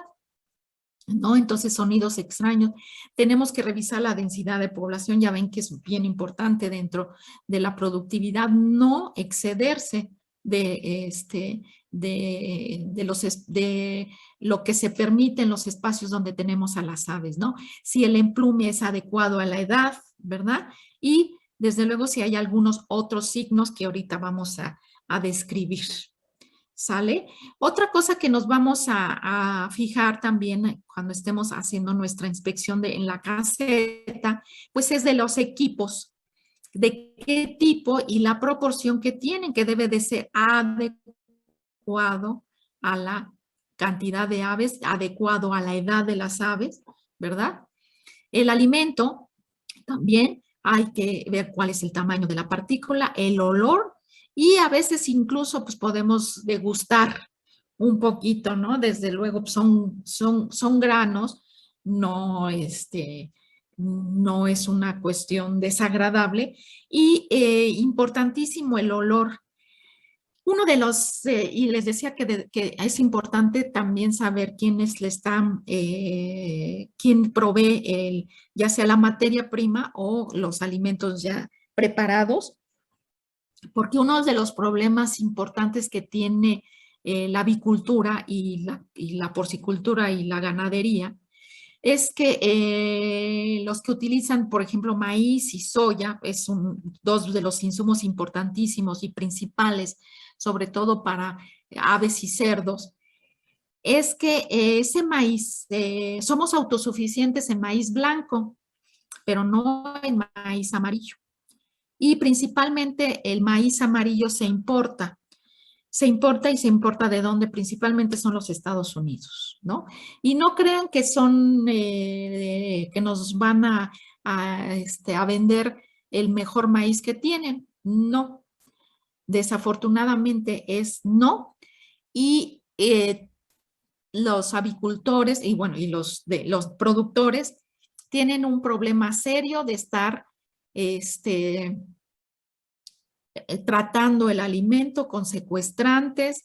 ¿no? Entonces, sonidos extraños. Tenemos que revisar la densidad de población, ya ven que es bien importante dentro de la productividad, no excederse de lo que se permite en los espacios donde tenemos a las aves, ¿no? Si el emplume es adecuado a la edad, ¿verdad? Y desde luego si hay algunos otros signos que ahorita vamos a describir. ¿Sale? Otra cosa que nos vamos a fijar también cuando estemos haciendo nuestra inspección en la caseta, pues es de los equipos, de qué tipo y la proporción que tienen, que debe de ser adecuado a la cantidad de aves, adecuado a la edad de las aves, ¿verdad? El alimento, también hay que ver cuál es el tamaño de la partícula, el olor, y a veces incluso pues podemos degustar un poquito, ¿no? Desde luego pues, son granos, no, no es una cuestión desagradable. Y importantísimo el olor. Uno de los, y les decía que es importante también saber quiénes le están, quién provee ya sea la materia prima o los alimentos ya preparados, porque uno de los problemas importantes que tiene la avicultura y la porcicultura y la ganadería es que los que utilizan, por ejemplo, maíz y soya, dos de los insumos importantísimos y principales, sobre todo para aves y cerdos, es que ese maíz, somos autosuficientes en maíz blanco, pero no en maíz amarillo. Y principalmente el maíz amarillo se importa y se importa de dónde, principalmente son los Estados Unidos, ¿no? Y no crean que son, que nos van a vender el mejor maíz que tienen, no. Desafortunadamente es no. Y los avicultores y bueno, y los productores tienen un problema serio de estar, tratando el alimento con secuestrantes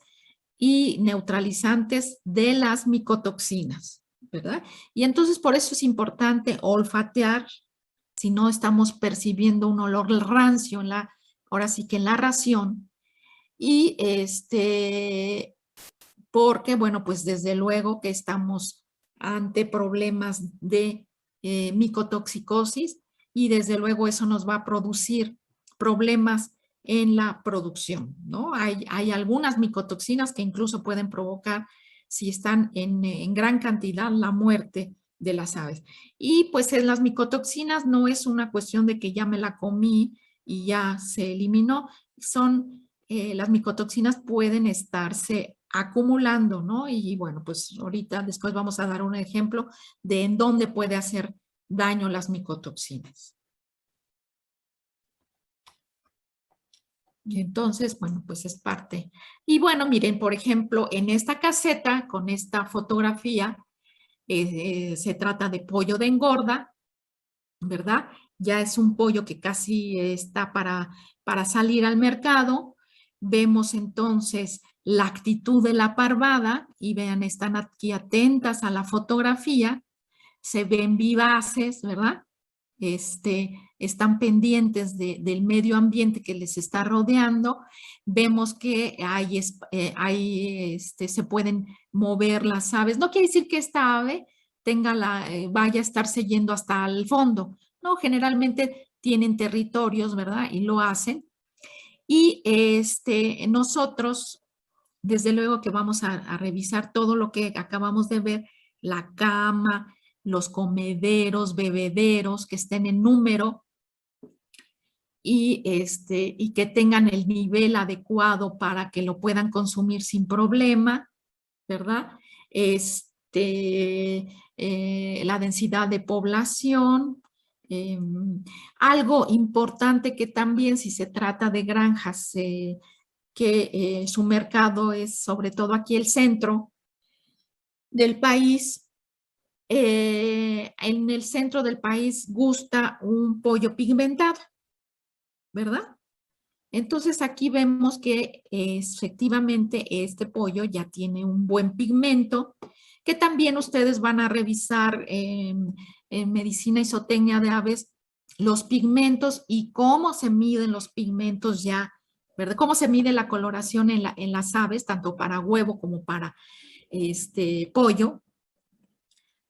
y neutralizantes de las micotoxinas, ¿verdad? Y entonces por eso es importante olfatear si no estamos percibiendo un olor rancio ahora sí que en la ración. Y porque, bueno, pues desde luego que estamos ante problemas de micotoxicosis y desde luego eso nos va a producir problemas en la producción, ¿no? Hay algunas micotoxinas que incluso pueden provocar, si están en gran cantidad, la muerte de las aves. Y pues en las micotoxinas no es una cuestión de que ya me la comí y ya se eliminó, las micotoxinas pueden estarse acumulando, ¿no? Y bueno, pues ahorita después vamos a dar un ejemplo de en dónde puede hacer daño las micotoxinas. Y entonces, bueno, pues es parte. Y bueno, miren, por ejemplo, en esta caseta, con esta fotografía, se trata de pollo de engorda, ¿verdad? Ya es un pollo que casi está para salir al mercado. Vemos entonces la actitud de la parvada y vean, están aquí atentas a la fotografía, se ven vivaces, ¿verdad? Están pendientes del medio ambiente que les está rodeando. Vemos que se pueden mover las aves. No quiere decir que esta ave vaya a estarse yendo hasta el fondo. No, generalmente tienen territorios, ¿verdad? Y lo hacen. Y nosotros, desde luego que vamos a revisar todo lo que acabamos de ver, la cama, los comederos, bebederos, que estén en número y que tengan el nivel adecuado para que lo puedan consumir sin problema, ¿verdad? La densidad de población. Algo importante que también si se trata de granjas, que su mercado es sobre todo aquí el centro del país, en el centro del país gusta un pollo pigmentado, ¿verdad? Entonces aquí vemos que efectivamente este pollo ya tiene un buen pigmento que también ustedes van a revisar en medicina y zootecnia de aves los pigmentos y cómo se miden los pigmentos ya, ¿verdad? Cómo se mide la coloración en las aves, tanto para huevo como para pollo.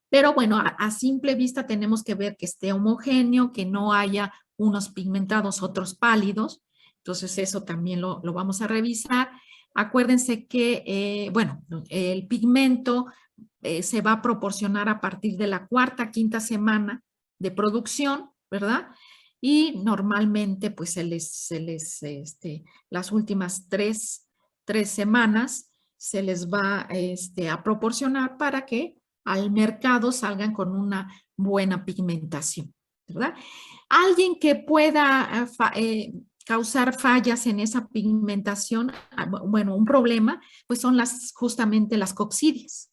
Pero bueno, a simple vista tenemos que ver que esté homogéneo, que no haya unos pigmentados, otros pálidos. Entonces eso también lo vamos a revisar. Acuérdense que, bueno, el pigmento se va a proporcionar a partir de la cuarta, quinta semana de producción, ¿verdad? Y normalmente, pues las últimas tres semanas se les va a proporcionar para que al mercado salgan con una buena pigmentación, ¿verdad? Alguien que pueda causar fallas en esa pigmentación, bueno, un problema, pues son justamente las coccidias,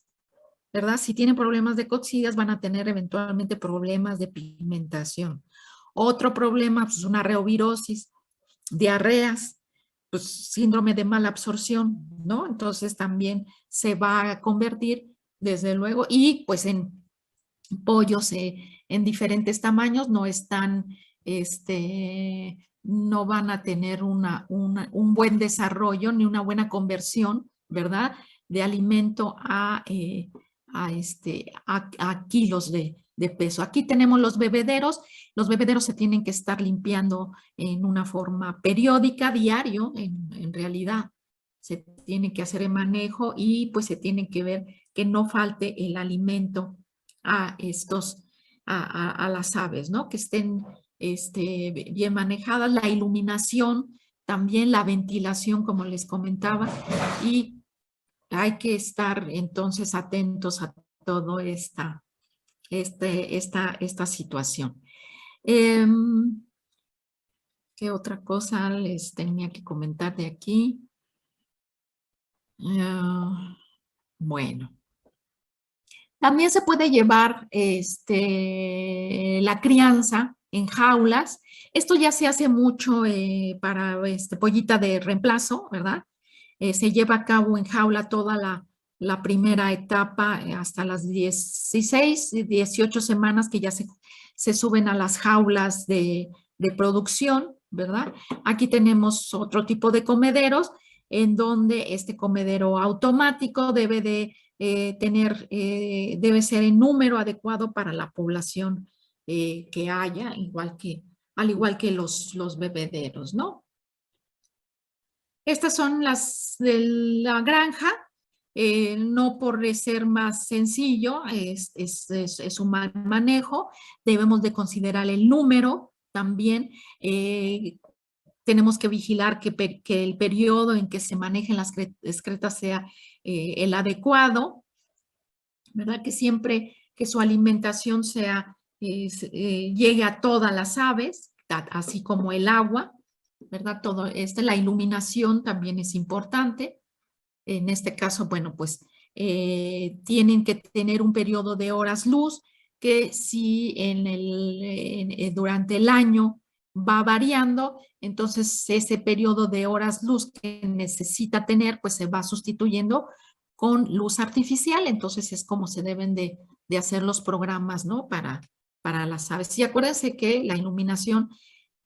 ¿verdad? Si tienen problemas de coccidias van a tener eventualmente problemas de pigmentación. Otro problema, pues una reovirosis, diarreas, pues síndrome de mala absorción, ¿no? Entonces también se va a convertir, desde luego, y pues en pollos en diferentes tamaños no están, no van a tener un buen desarrollo ni una buena conversión, ¿verdad? De alimento a kilos de peso. Aquí tenemos los bebederos se tienen que estar limpiando en una forma periódica, diario, en realidad. Se tiene que hacer el manejo y pues se tiene que ver que no falte el alimento a las aves, ¿no? Que estén bien manejadas, la iluminación, también la ventilación, como les comentaba, y hay que estar entonces atentos a todo esta situación. ¿Qué otra cosa les tenía que comentar de aquí? Bueno. También se puede llevar la crianza en jaulas. Esto ya se hace mucho para pollita de reemplazo, ¿verdad? Se lleva a cabo en jaula toda la primera etapa hasta las 16, 18 semanas que ya se suben a las jaulas de producción, ¿verdad? Aquí tenemos otro tipo de comederos en donde este comedero automático debe de debe ser el número adecuado para la población que haya, al igual que los bebederos, ¿no? Estas son las de la granja, no por ser más sencillo, es un mal manejo, debemos de considerar el número también, tenemos que vigilar que el periodo en que se manejen las excretas sea el adecuado, ¿verdad? Que siempre que su alimentación llegue a todas las aves, así como el agua, ¿verdad? Todo la iluminación también es importante. En este caso, bueno, pues tienen que tener un periodo de horas luz que si durante el año va variando, entonces ese periodo de horas luz que necesita tener, pues se va sustituyendo con luz artificial, entonces es como se deben de hacer los programas, ¿no? Para las aves. Y acuérdense que la iluminación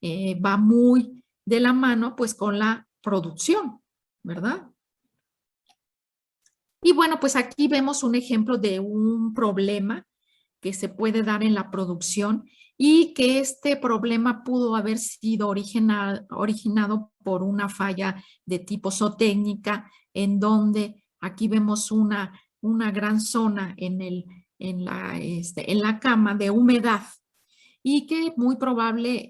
va muy de la mano, pues con la producción, ¿verdad? Y bueno, pues aquí vemos un ejemplo de un problema que se puede dar en la producción y que este problema pudo haber sido originado por una falla de tipo zootécnica, en donde aquí vemos una gran zona en la cama de humedad y que muy probable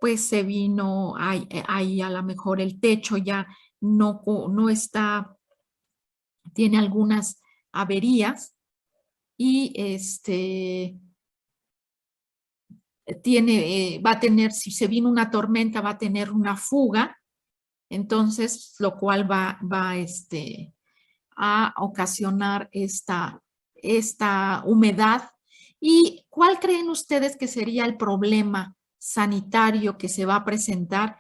pues se vino, ahí a lo mejor el techo ya no está, tiene algunas averías y va a tener, si se vino una tormenta, va a tener una fuga, entonces lo cual va a ocasionar esta humedad. ¿Y cuál creen ustedes que sería el problema sanitario que se va a presentar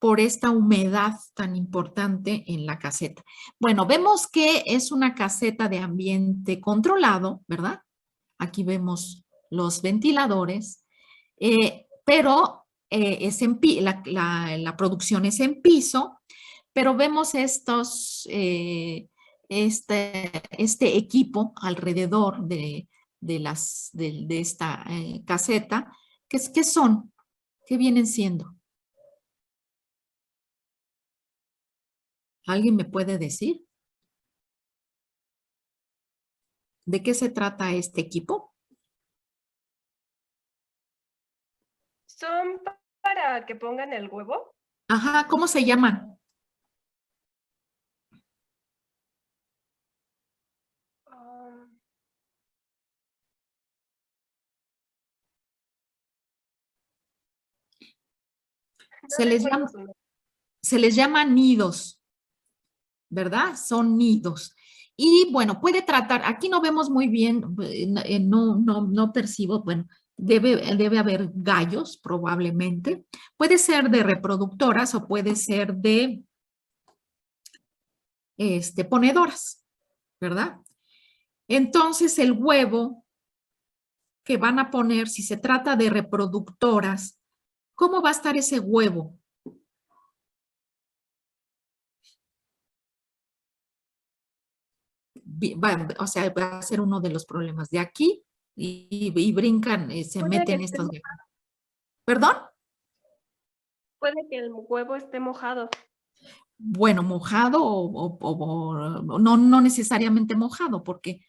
por esta humedad tan importante en la caseta. Bueno, vemos que es una caseta de ambiente controlado, ¿verdad? Aquí vemos los ventiladores, pero es la producción es en piso, pero vemos este equipo alrededor de esta caseta. ¿Qué son? ¿Qué vienen siendo? ¿Alguien me puede decir? ¿De qué se trata este equipo? ¿Son para que pongan el huevo? Ajá, ¿cómo se llaman? No Se les recuerdo llama, su nombre. se les llama nidos, ¿verdad? Son nidos. Y bueno, puede tratar, aquí no vemos muy bien, no percibo, bueno, debe haber gallos probablemente. Puede ser de reproductoras o puede ser de ponedoras, ¿verdad? Entonces el huevo que van a poner, si se trata de reproductoras, ¿cómo va a estar ese huevo? O sea, va a ser uno de los problemas de aquí y brincan, se Puede que meten esté, estos. ¿Perdón? puede que el huevo esté mojado. Bueno, mojado o no necesariamente mojado, porque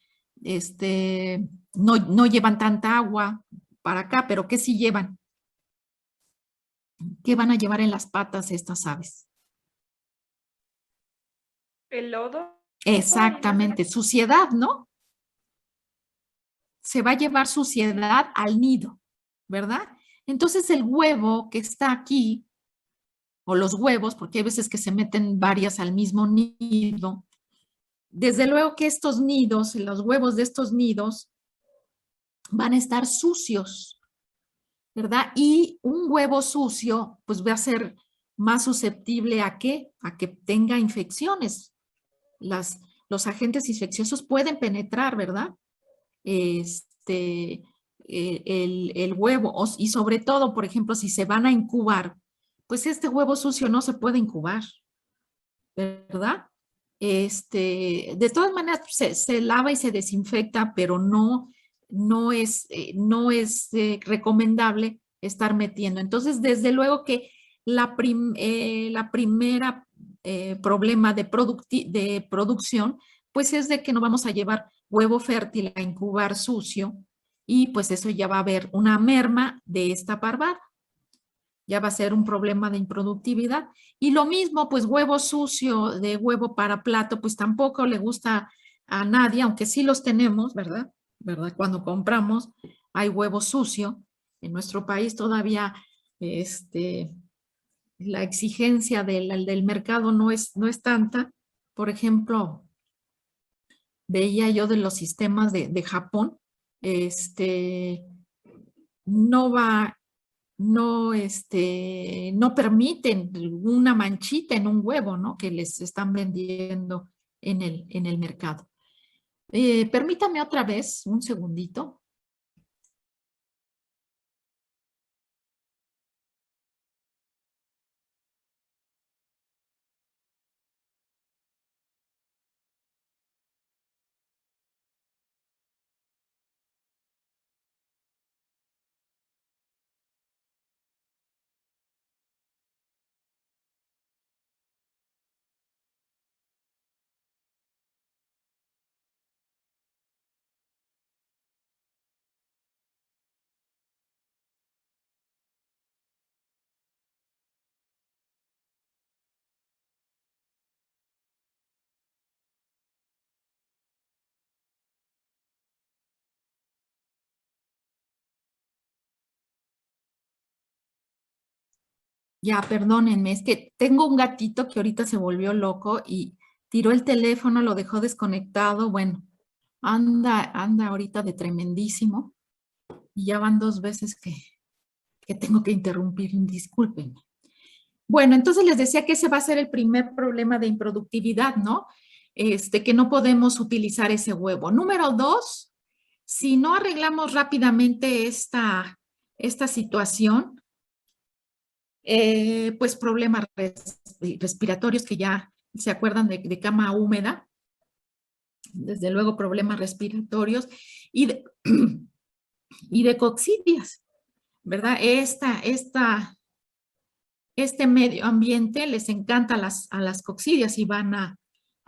no llevan tanta agua para acá, pero ¿qué sí llevan? ¿Qué van a llevar en las patas estas aves? El lodo. Exactamente, suciedad, ¿no? Se va a llevar suciedad al nido, ¿verdad? Entonces el huevo que está aquí, o los huevos, porque hay veces que se meten varias al mismo nido, desde luego que estos nidos, los huevos de estos nidos, van a estar sucios, ¿verdad? Y un huevo sucio, pues va a ser más susceptible ¿a qué? A que tenga infecciones. Los agentes infecciosos pueden penetrar, ¿verdad? El huevo y sobre todo, por ejemplo, si se van a incubar, pues este huevo sucio no se puede incubar, ¿verdad? De todas maneras se lava y se desinfecta, pero no es recomendable estar metiendo. Entonces, desde luego que la primera problema de producción, pues es de que no vamos a llevar huevo fértil a incubar sucio y pues eso ya va a haber una merma de esta parvada. Ya va a ser un problema de improductividad. Y lo mismo, pues huevo sucio de huevo para plato, pues tampoco le gusta a nadie, aunque sí los tenemos, ¿verdad? ¿Verdad? Cuando compramos hay huevo sucio. En nuestro país todavía la exigencia del mercado no es tanta. Por ejemplo, veía yo de los sistemas de Japón, no va, no permiten una manchita en un huevo, ¿no? Que les están vendiendo en el mercado. Permítame otra vez un segundito. Ya, perdónenme, es que tengo un gatito que ahorita se volvió loco y tiró el teléfono, lo dejó desconectado. Bueno, anda ahorita de tremendísimo y ya van 2 veces que tengo que interrumpir, discúlpenme. Bueno, entonces les decía que ese va a ser el primer problema de improductividad, ¿no? Que no podemos utilizar ese huevo. Número 2, si no arreglamos rápidamente esta situación, pues problemas respiratorios que ya se acuerdan de cama húmeda, desde luego problemas respiratorios y de coccidias, ¿verdad? Este medio ambiente les encanta a las coccidias y van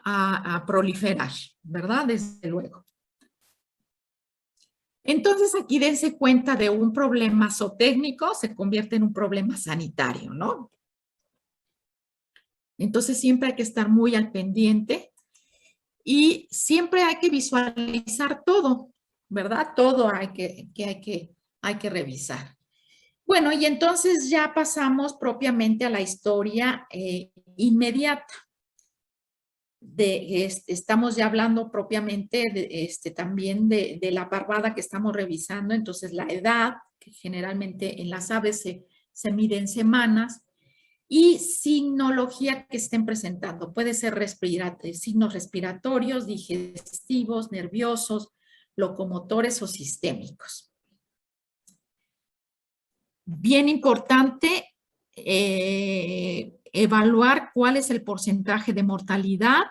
a proliferar, ¿verdad? Desde luego. Entonces aquí dense cuenta de un problema zootécnico, se convierte en un problema sanitario, ¿no? Entonces siempre hay que estar muy al pendiente y siempre hay que visualizar todo, ¿verdad? Todo hay que revisar. Bueno, y entonces ya pasamos propiamente a la historia inmediata. Estamos ya hablando propiamente también de la parvada que estamos revisando, entonces la edad, que generalmente en las aves se mide en semanas, y signología que estén presentando. Puede ser signos respiratorios, digestivos, nerviosos, locomotores o sistémicos. Bien importante evaluar cuál es el porcentaje de mortalidad,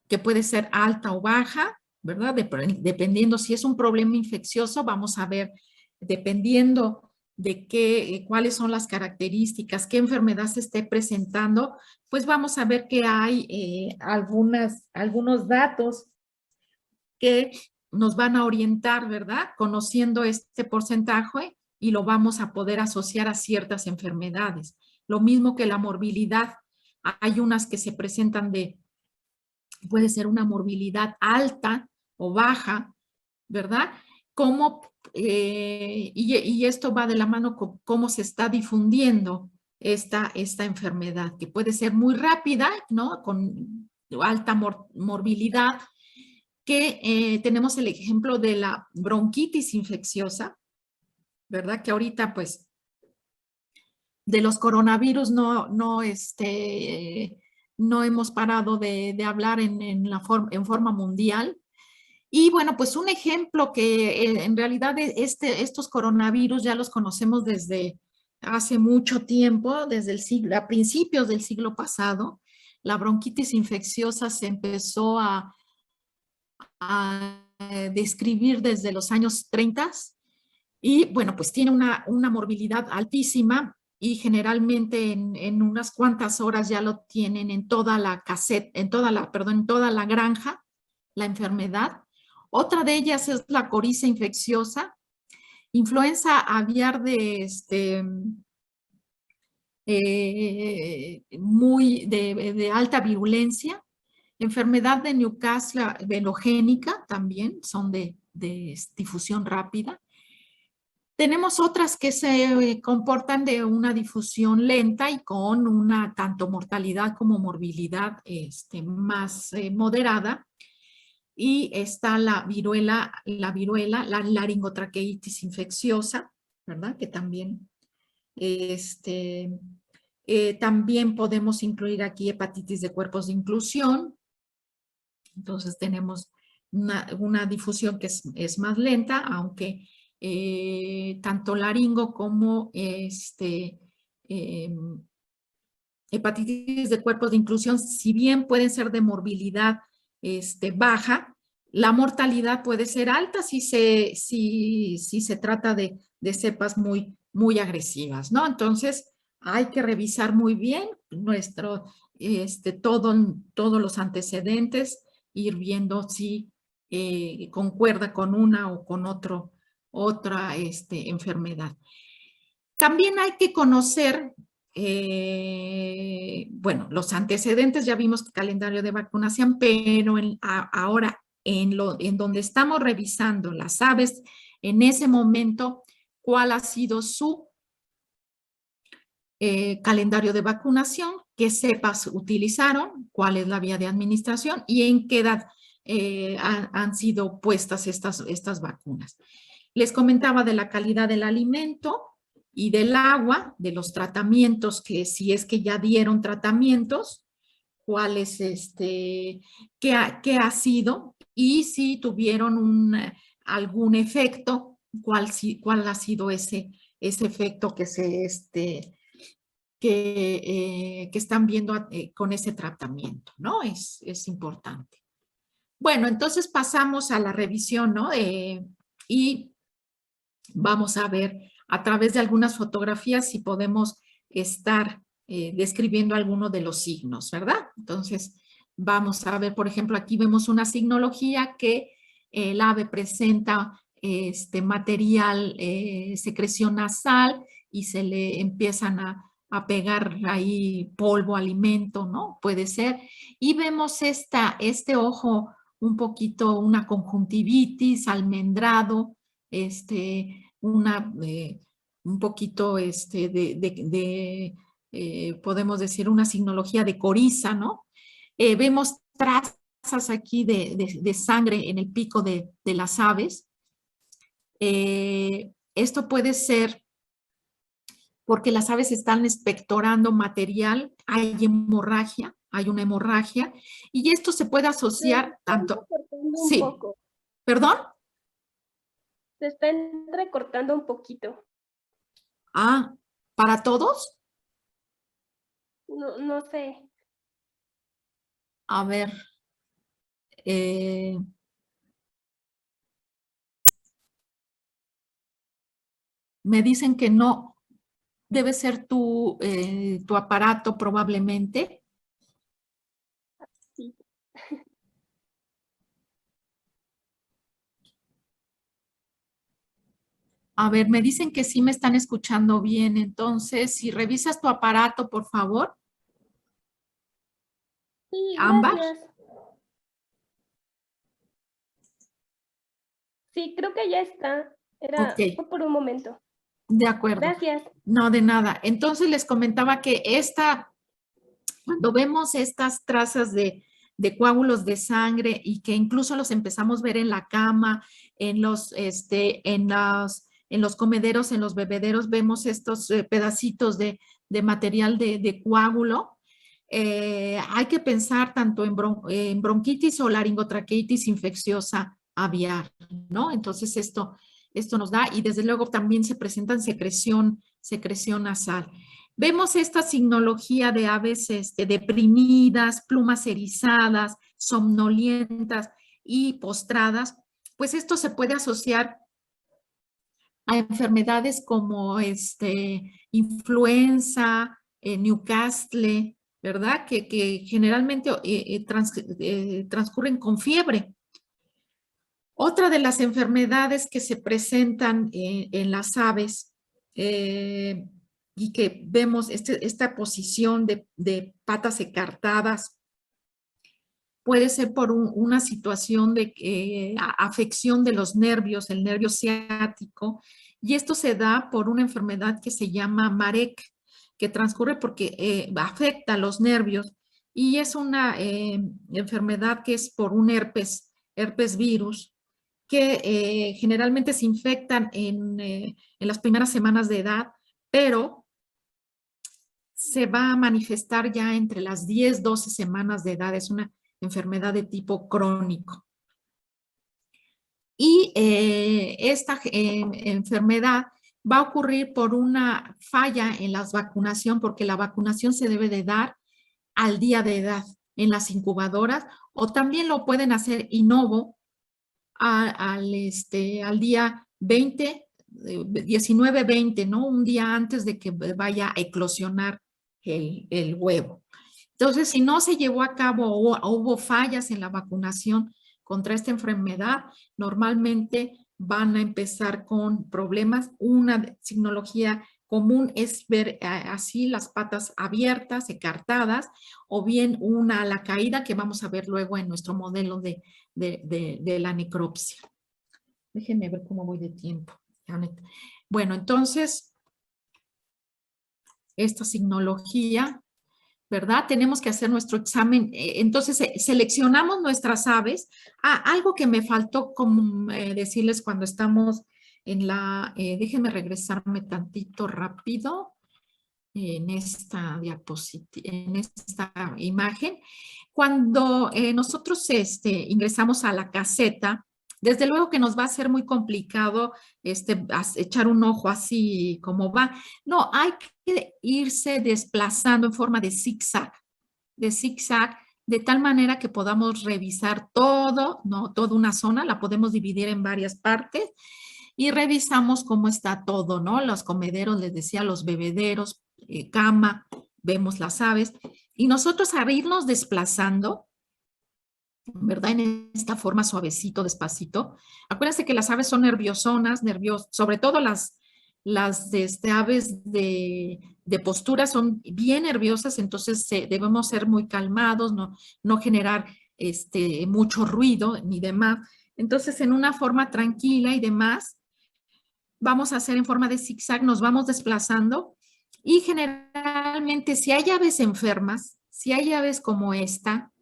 que puede ser alta o baja, ¿verdad? Dependiendo si es un problema infeccioso, vamos a ver, dependiendo de cuáles son las características, qué enfermedad se esté presentando, pues vamos a ver que hay algunos datos que nos van a orientar, ¿verdad? Conociendo este porcentaje y lo vamos a poder asociar a ciertas enfermedades. Lo mismo que la morbilidad. Hay unas que se presentan puede ser una morbilidad alta o baja, ¿verdad? Y esto va de la mano con cómo se está difundiendo esta enfermedad, que puede ser muy rápida, ¿no? Con alta morbilidad, que tenemos el ejemplo de la bronquitis infecciosa, ¿verdad? Que ahorita, pues, de los coronavirus no hemos parado de hablar en forma mundial. Y bueno, pues un ejemplo que en realidad estos coronavirus ya los conocemos desde hace mucho tiempo, a principios del siglo pasado. La bronquitis infecciosa se empezó a describir desde los años 30 y bueno, pues tiene una morbilidad altísima y generalmente en unas cuantas horas ya lo tienen en toda la en toda la granja, la enfermedad. Otra de ellas es la coriza infecciosa, influenza aviar de alta virulencia, enfermedad de Newcastle velogénica también, son de difusión rápida. Tenemos otras que se comportan de una difusión lenta y con una tanto mortalidad como morbilidad más moderada. Y está la viruela, la laringotraqueitis infecciosa, ¿verdad? Que también, también podemos incluir aquí hepatitis de cuerpos de inclusión. Entonces tenemos una difusión que es más lenta, aunque tanto laringo como hepatitis de cuerpos de inclusión, si bien pueden ser de morbilidad baja, la mortalidad puede ser alta si se trata de cepas muy agresivas, ¿no? Entonces hay que revisar muy bien todos los antecedentes, ir viendo si concuerda con una o con otra enfermedad. También hay que conocer, bueno, los antecedentes, ya vimos el calendario de vacunación, pero ahora en donde estamos revisando las aves, en ese momento, ¿cuál ha sido su calendario de vacunación? ¿Qué cepas utilizaron? ¿Cuál es la vía de administración? ¿Y en qué edad han sido puestas estas vacunas? Les comentaba de la calidad del alimento y del agua, de los tratamientos, que si es que ya dieron tratamientos, cuál es qué ha sido y si tuvieron algún efecto, cuál ha sido ese efecto que que están viendo con ese tratamiento, ¿no? Es importante. Bueno, entonces pasamos a la revisión, ¿no? Y vamos a ver a través de algunas fotografías si podemos estar describiendo alguno de los signos, ¿verdad? Entonces, vamos a ver, por ejemplo, aquí vemos una signología que el ave presenta material, secreción nasal y se le empiezan a pegar ahí polvo, alimento, ¿no? Puede ser. Y vemos este ojo un poquito, una conjuntivitis, almendrado, un poquito podemos decir, una signología de coriza, ¿no? Vemos trazas aquí de sangre en el pico de las aves. Esto puede ser porque las aves están expectorando material, hay hemorragia, hay una hemorragia, y esto se puede asociar tanto... Sí, ¿perdón? Se está entrecortando un poquito. Ah, ¿para todos? No sé. A ver. Me dicen que no. Debe ser tu aparato probablemente. Sí. A ver, me dicen que sí me están escuchando bien. Entonces, si revisas tu aparato, por favor. Sí, Ámbar. gracias. Sí, creo que ya está. Fue por un momento. De acuerdo. Gracias. No, de nada. Entonces les comentaba que cuando vemos estas trazas de coágulos de sangre y que incluso los empezamos a ver en la cama, en los comederos, en los bebederos, vemos estos pedacitos de material de coágulo. Hay que pensar tanto en bronquitis o laringotraqueitis infecciosa aviar, ¿no? Entonces esto nos da, y desde luego también se presentan secreción nasal. Vemos esta signología de aves deprimidas, plumas erizadas, somnolientas y postradas, pues esto se puede asociar a enfermedades como influenza, Newcastle, ¿verdad? Que generalmente transcurren con fiebre. Otra de las enfermedades que se presentan en las aves y que vemos esta posición de patas ecartadas puede ser por una situación de afección de los nervios, el nervio ciático, y esto se da por una enfermedad que se llama Marek, que transcurre porque afecta a los nervios y es una enfermedad que es por un herpes virus, que generalmente se infectan en las primeras semanas de edad, pero se va a manifestar ya entre las 10, 12 semanas de edad. Es una enfermedad de tipo crónico. Y esta enfermedad va a ocurrir por una falla en la vacunación, porque la vacunación se debe de dar al día de edad en las incubadoras, o también lo pueden hacer in novo al día 20, 19, 20, ¿no? Un día antes de que vaya a eclosionar el huevo. Entonces, si no se llevó a cabo o hubo fallas en la vacunación contra esta enfermedad, normalmente van a empezar con problemas. Una signología común es ver así las patas abiertas, ecartadas, o bien una ala caída, que vamos a ver luego en nuestro modelo de la necropsia. Déjenme ver cómo voy de tiempo. Bueno, entonces, esta signología, ¿verdad? Tenemos que hacer nuestro examen. Entonces, seleccionamos nuestras aves. Algo que me faltó como decirles cuando estamos déjenme regresarme tantito rápido en esta diapositiva, en esta imagen. Cuando nosotros ingresamos a la caseta, desde luego que nos va a ser muy complicado echar un ojo así como va. No, hay que irse desplazando en forma de zigzag, de tal manera que podamos revisar todo, ¿no? Toda una zona, la podemos dividir en varias partes y revisamos cómo está todo, ¿no? Los comederos, les decía, los bebederos, cama, vemos las aves. Y nosotros al irnos desplazando, ¿verdad? En esta forma suavecito, despacito. Acuérdense que las aves son nerviosonas, sobre todo las aves de postura son bien nerviosas, entonces debemos ser muy calmados, no generar mucho ruido ni demás. Entonces, en una forma tranquila y demás, vamos a hacer en forma de zigzag, nos vamos desplazando y generalmente si hay aves enfermas, si hay aves como esta,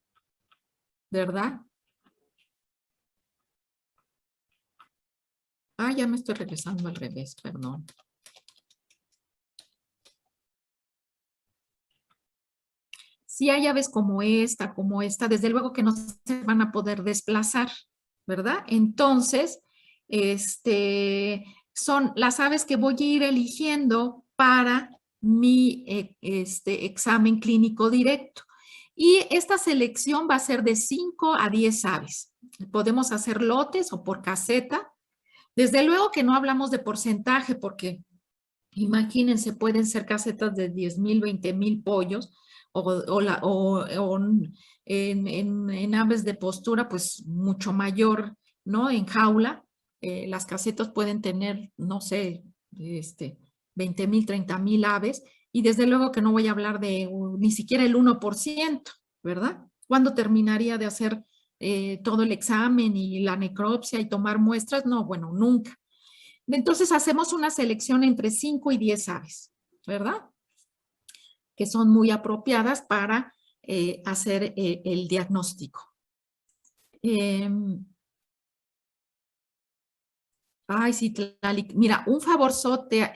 ¿verdad? Ah, ya me estoy regresando al revés, perdón. Si hay aves como esta, desde luego que no se van a poder desplazar, ¿verdad? Entonces, son las aves que voy a ir eligiendo para mi examen clínico directo. Y esta selección va a ser de 5 a 10 aves. Podemos hacer lotes o por caseta. Desde luego que no hablamos de porcentaje porque imagínense, pueden ser casetas de 10,000, 20,000 pollos o en aves de postura, pues mucho mayor, ¿no? En jaula, las casetas pueden tener, no sé, 20,000, 30,000 aves y desde luego que no voy a hablar de ni siquiera el 1%, ¿verdad? ¿Cuándo terminaría de hacer todo el examen y la necropsia y tomar muestras? No, bueno, nunca. Entonces hacemos una selección entre 5 y 10 aves, ¿verdad? Que son muy apropiadas para hacer el diagnóstico. Ay, sí, Tlali. Mira, un favorzote.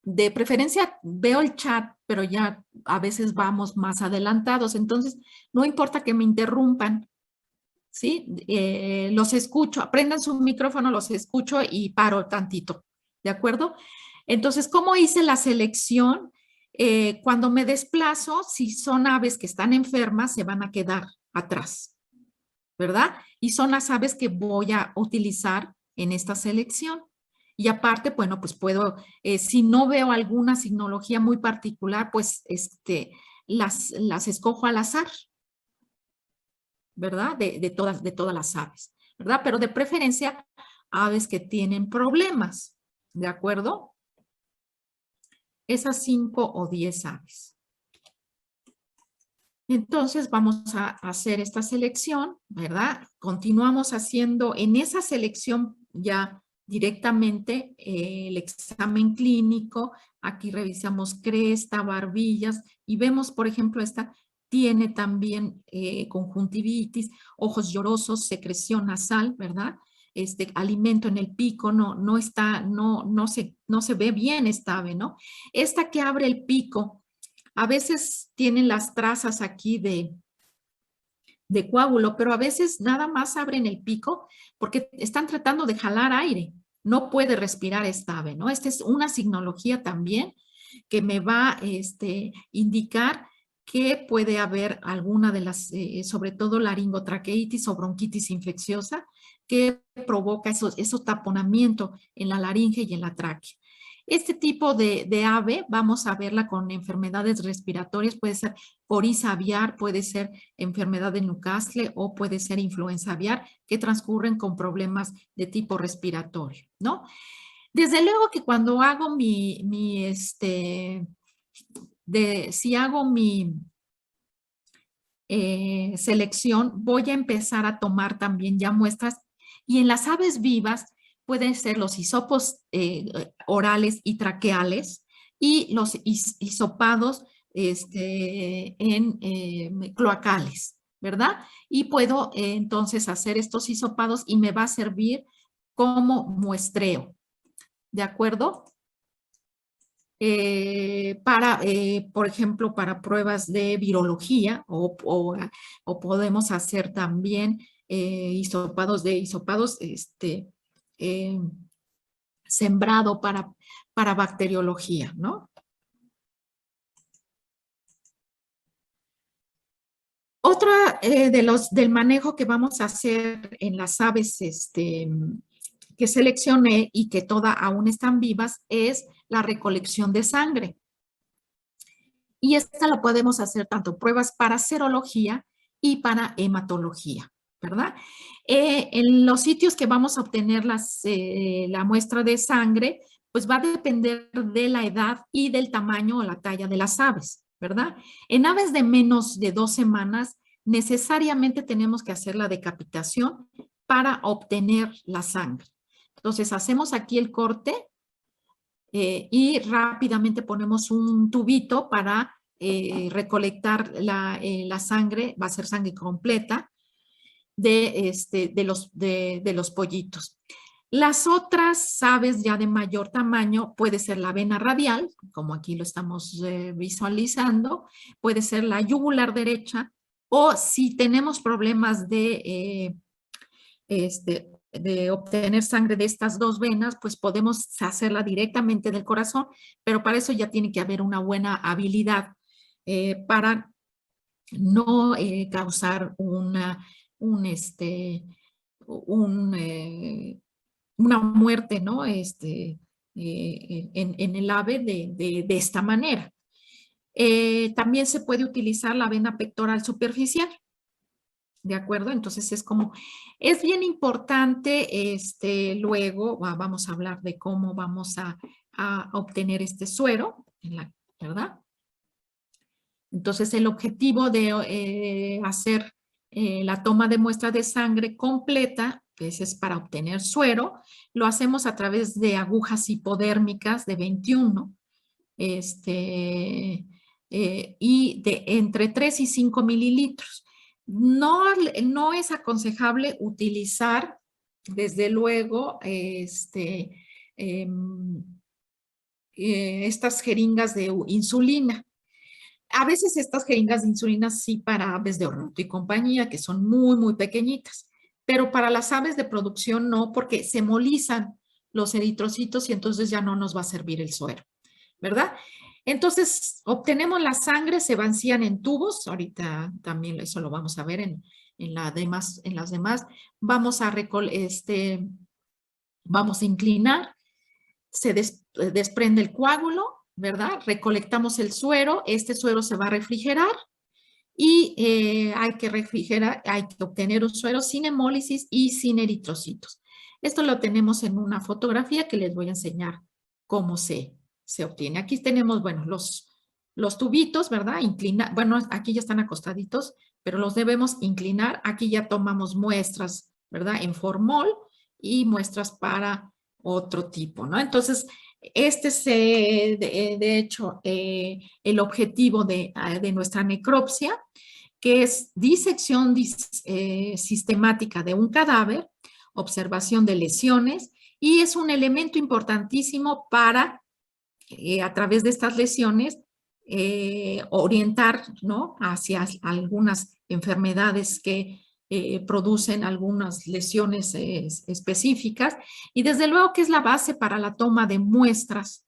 De preferencia veo el chat, pero ya a veces vamos más adelantados, entonces no importa que me interrumpan. ¿Sí? Los escucho, aprendan su micrófono, los escucho y paro tantito, ¿de acuerdo? Entonces, ¿cómo hice la selección? Cuando me desplazo, si son aves que están enfermas, se van a quedar atrás, ¿verdad? Y son las aves que voy a utilizar en esta selección. Y aparte, bueno, pues puedo, si no veo alguna signología muy particular, pues las escojo al azar, ¿verdad? De todas las aves, ¿verdad? Pero de preferencia, aves que tienen problemas, ¿de acuerdo? Esas 5 o 10 aves. Entonces vamos a hacer esta selección, ¿verdad? Continuamos haciendo en esa selección ya directamente el examen clínico. Aquí revisamos cresta, barbillas y vemos, por ejemplo, esta tiene también conjuntivitis, ojos llorosos, secreción nasal, ¿verdad? Alimento en el pico, no se ve bien esta ave, ¿no? Esta que abre el pico, a veces tienen las trazas aquí de coágulo, pero a veces nada más abren el pico porque están tratando de jalar aire. No puede respirar esta ave, ¿no? Esta es una signología también que me va a indicar que puede haber alguna de las, sobre todo laringotraqueitis o bronquitis infecciosa, que provoca eso taponamiento en la laringe y en la tráquea. Este tipo de ave vamos a verla con enfermedades respiratorias, puede ser coriza aviar, puede ser enfermedad de Newcastle o puede ser influenza aviar que transcurren con problemas de tipo respiratorio, ¿no? Desde luego que cuando hago si hago mi selección, voy a empezar a tomar también ya muestras y en las aves vivas pueden ser los hisopos orales y traqueales y los hisopados cloacales, ¿verdad? Y puedo entonces hacer estos hisopados y me va a servir como muestreo, ¿de acuerdo? Por ejemplo, para pruebas de virología o podemos hacer también hisopados eh, sembrado para bacteriología, ¿no? Otra del manejo que vamos a hacer en las aves que seleccioné y que todas aún están vivas es la recolección de sangre. Y esta la podemos hacer tanto pruebas para serología y para hematología, ¿verdad? En los sitios que vamos a obtener la muestra de sangre, pues va a depender de la edad y del tamaño o la talla de las aves, ¿verdad? En aves de menos de 2 semanas, necesariamente tenemos que hacer la decapitación para obtener la sangre. Entonces, hacemos aquí el corte y rápidamente ponemos un tubito para recolectar la sangre, va a ser sangre completa de los pollitos. Las otras aves ya de mayor tamaño puede ser la vena radial, como aquí lo estamos visualizando, puede ser la yugular derecha, o si tenemos problemas de obtener sangre de estas 2 venas, pues podemos hacerla directamente del corazón, pero para eso ya tiene que haber una buena habilidad para no causar una muerte, ¿no? En el ave de esta manera. También se puede utilizar la vena pectoral superficial. ¿De acuerdo? Entonces es bien importante, luego vamos a hablar de cómo vamos a obtener este suero, ¿verdad? Entonces el objetivo de hacer la toma de muestra de sangre completa, pues es para obtener suero, lo hacemos a través de agujas hipodérmicas de 21, y de entre 3 y 5 mililitros. No es aconsejable utilizar, desde luego, estas jeringas de insulina. A veces estas jeringas de insulina sí para aves de ornato y compañía, que son muy, muy pequeñitas, pero para las aves de producción no, porque se hemolizan los eritrocitos y entonces ya no nos va a servir el suero, ¿verdad? Entonces, obtenemos la sangre, se vacían en tubos, ahorita también eso lo vamos a ver en las demás. Vamos a inclinar, se desprende el coágulo, ¿verdad? Recolectamos el suero, este suero se va a refrigerar y hay que obtener un suero sin hemólisis y sin eritrocitos. Esto lo tenemos en una fotografía que les voy a enseñar cómo se obtiene. Aquí tenemos, bueno, los tubitos, ¿verdad? Bueno, aquí ya están acostaditos, pero los debemos inclinar. Aquí ya tomamos muestras, ¿verdad? En formol y muestras para otro tipo, ¿no? Entonces, este es, de hecho, el objetivo de nuestra necropsia, que es disección sistemática de un cadáver, observación de lesiones, y es un elemento importantísimo para, a través de estas lesiones, orientar, ¿no?, hacia algunas enfermedades que producen algunas lesiones específicas, y desde luego que es la base para la toma de muestras,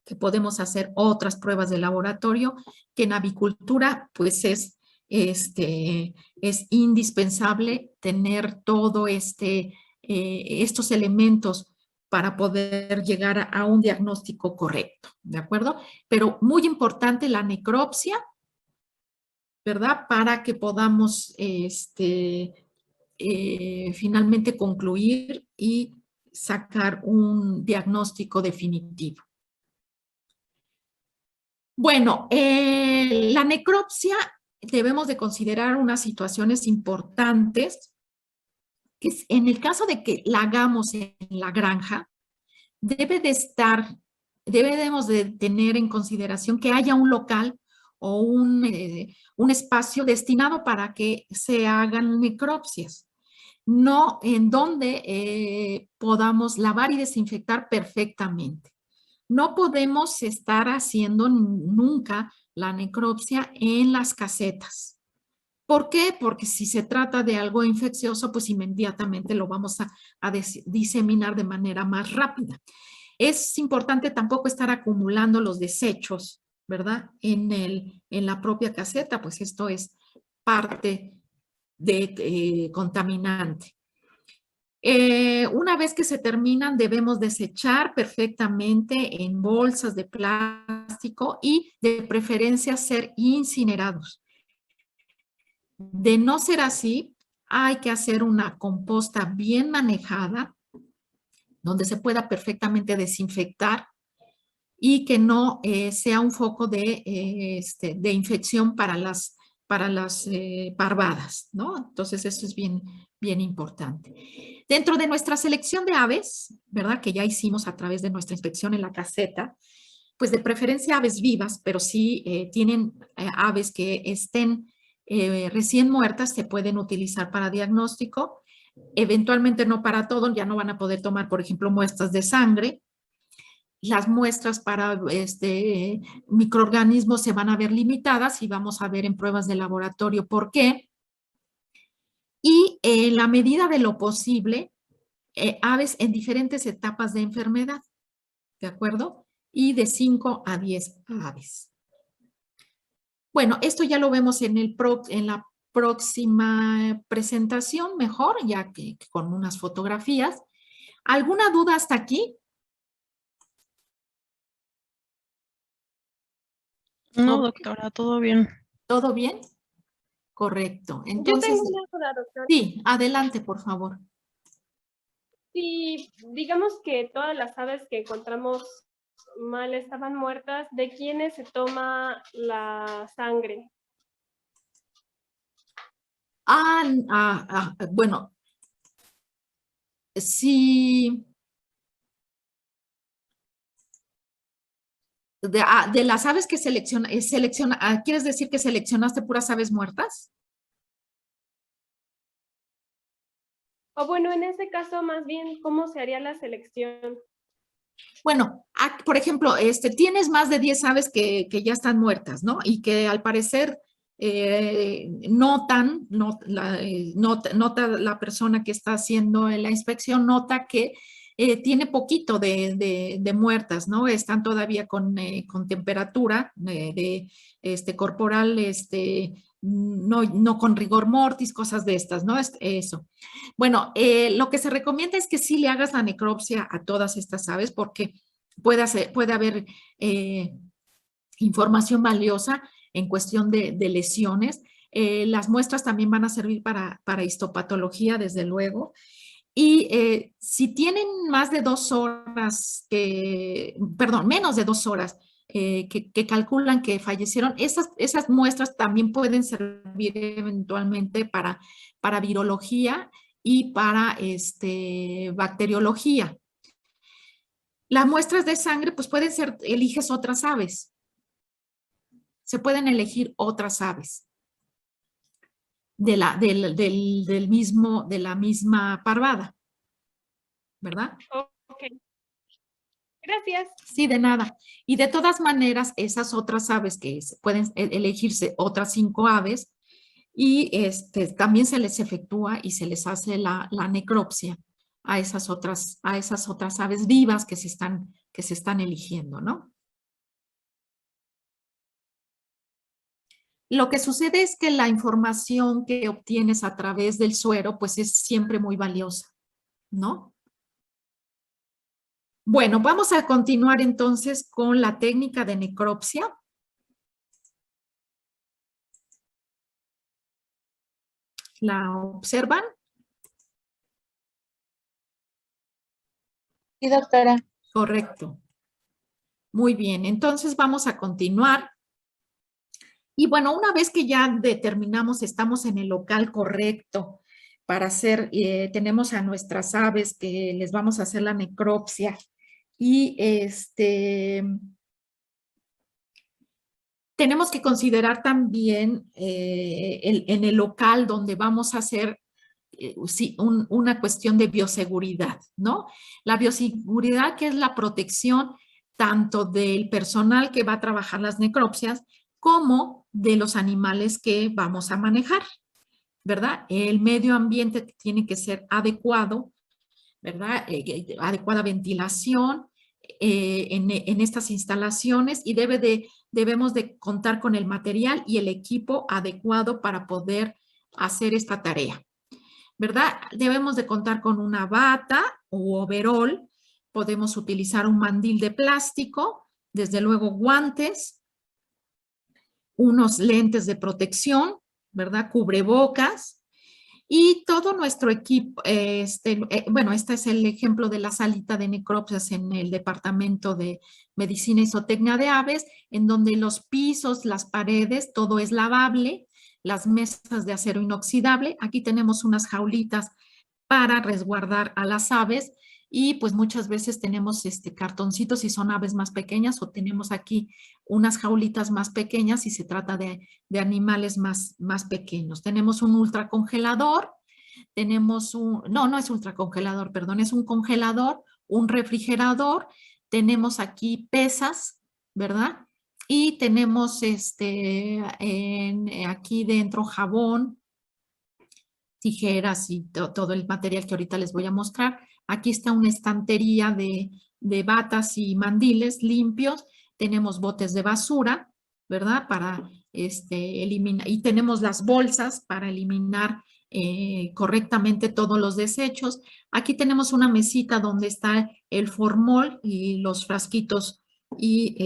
que podemos hacer otras pruebas de laboratorio, que en avicultura pues es indispensable tener todo estos elementos para poder llegar a un diagnóstico correcto, ¿de acuerdo? Pero muy importante la necropsia, ¿verdad? Para que podamos finalmente concluir y sacar un diagnóstico definitivo. Bueno, la necropsia debemos de considerar unas situaciones importantes, que en el caso de que la hagamos en la granja, debemos de tener en consideración que haya un local o un espacio destinado para que se hagan necropsias, no en donde podamos lavar y desinfectar perfectamente. No podemos estar haciendo nunca la necropsia en las casetas. ¿Por qué? Porque si se trata de algo infeccioso, pues inmediatamente lo vamos a diseminar de manera más rápida. Es importante tampoco estar acumulando los desechos, ¿verdad? En la propia caseta, pues esto es parte de contaminante. Una vez que se terminan, debemos desechar perfectamente en bolsas de plástico y de preferencia ser incinerados. De no ser así, hay que hacer una composta bien manejada, donde se pueda perfectamente desinfectar y que no sea un foco de infección para las parvadas, ¿no? Entonces, eso es bien, bien importante. Dentro de nuestra selección de aves, ¿verdad? Que ya hicimos a través de nuestra inspección en la caseta, pues de preferencia aves vivas, pero si tienen aves que estén recién muertas, se pueden utilizar para diagnóstico. Eventualmente no para todo, ya no van a poder tomar, por ejemplo, muestras de sangre. Las muestras para microorganismos se van a ver limitadas y vamos a ver en pruebas de laboratorio por qué. Y en la medida de lo posible, aves en diferentes etapas de enfermedad, ¿de acuerdo? Y de 5 a 10 aves. Bueno, esto ya lo vemos en la próxima presentación, mejor, ya que con unas fotografías. ¿Alguna duda hasta aquí? No, doctora, todo bien. ¿Todo bien? Correcto. Yo Entonces, tengo una duda, doctora. sí, adelante, por favor. Si digamos que todas las aves que encontramos mal estaban muertas, ¿de quiénes se toma la sangre? Bueno, sí. De las aves que ¿quieres decir que seleccionaste puras aves muertas? O bueno, en este caso, más bien, ¿cómo se haría la selección? Bueno, por ejemplo, tienes más de 10 aves que ya están muertas, ¿no? Y que al parecer nota la persona que está haciendo la inspección, nota que tiene poquito de muertas, ¿no? Están todavía con temperatura corporal, no con rigor mortis, cosas de estas, ¿no? Eso. Bueno, lo que se recomienda es que sí le hagas la necropsia a todas estas aves porque puede haber información valiosa en cuestión de lesiones. Las muestras también van a servir para histopatología, desde luego. Y si tienen más de 2 horas, menos de 2 horas, que calculan que fallecieron, esas muestras también pueden servir eventualmente para virología y para bacteriología. Las muestras de sangre, pues pueden ser, eliges otras aves. Se pueden elegir otras aves de la misma parvada, ¿verdad? Ok. Gracias. Sí, de nada. Y de todas maneras, esas otras aves que pueden elegirse otras 5 aves y también se les efectúa y se les hace la necropsia a esas otras aves vivas que se están eligiendo, ¿no? Lo que sucede es que la información que obtienes a través del suero, pues es siempre muy valiosa, ¿no? Bueno, vamos a continuar entonces con la técnica de necropsia. ¿La observan? Sí, doctora. Correcto. Muy bien, entonces vamos a continuar. Y bueno, una vez que ya determinamos, estamos en el local correcto para hacer, tenemos a nuestras aves que les vamos a hacer la necropsia y Tenemos que considerar también en el local donde vamos a hacer sí, una cuestión de bioseguridad, ¿no? La bioseguridad, que es la protección tanto del personal que va a trabajar las necropsias como de los animales que vamos a manejar, ¿verdad? El medio ambiente tiene que ser adecuado, ¿verdad? Adecuada ventilación en estas instalaciones y debemos de contar con el material y el equipo adecuado para poder hacer esta tarea, ¿verdad? Debemos de contar con una bata o overol, podemos utilizar un mandil de plástico, desde luego guantes, unos lentes de protección, ¿verdad? Cubrebocas y todo nuestro equipo, bueno, este es el ejemplo de la salita de necropsias en el Departamento de Medicina y Zootecnia de Aves, en donde los pisos, las paredes, todo es lavable, las mesas de acero inoxidable. Aquí tenemos unas jaulitas para resguardar a las aves y pues muchas veces tenemos cartoncitos si son aves más pequeñas o tenemos aquí unas jaulitas más pequeñas si se trata de animales más pequeños. Tenemos un ultracongelador, tenemos no es ultracongelador, perdón, es un congelador, un refrigerador, tenemos aquí pesas, ¿verdad? Y tenemos aquí dentro jabón, tijeras y todo el material que ahorita les voy a mostrar. Aquí está una estantería de batas y mandiles limpios. Tenemos botes de basura, ¿verdad? Para eliminar, y tenemos las bolsas para eliminar correctamente todos los desechos. Aquí tenemos una mesita donde está el formol y los frasquitos y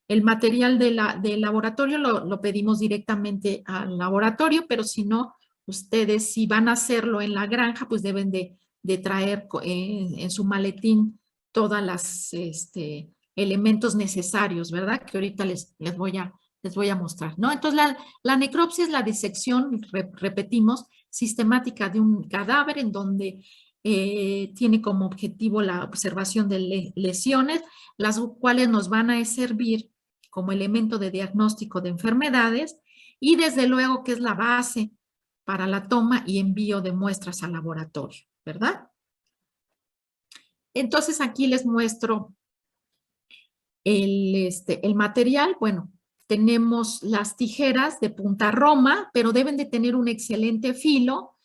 el material del laboratorio lo pedimos directamente al laboratorio, pero si no, ustedes si van a hacerlo en la granja, pues deben de traer en su maletín todas las elementos necesarios, ¿verdad? Que ahorita les voy a mostrar, ¿no? Entonces, la necropsia es la disección, repetimos, sistemática de un cadáver en donde tiene como objetivo la observación de lesiones, las cuales nos van a servir como elemento de diagnóstico de enfermedades y desde luego que es la base para la toma y envío de muestras al laboratorio, ¿verdad? Entonces aquí les muestro el material. Bueno, tenemos las tijeras de punta roma, pero deben de tener un excelente filo,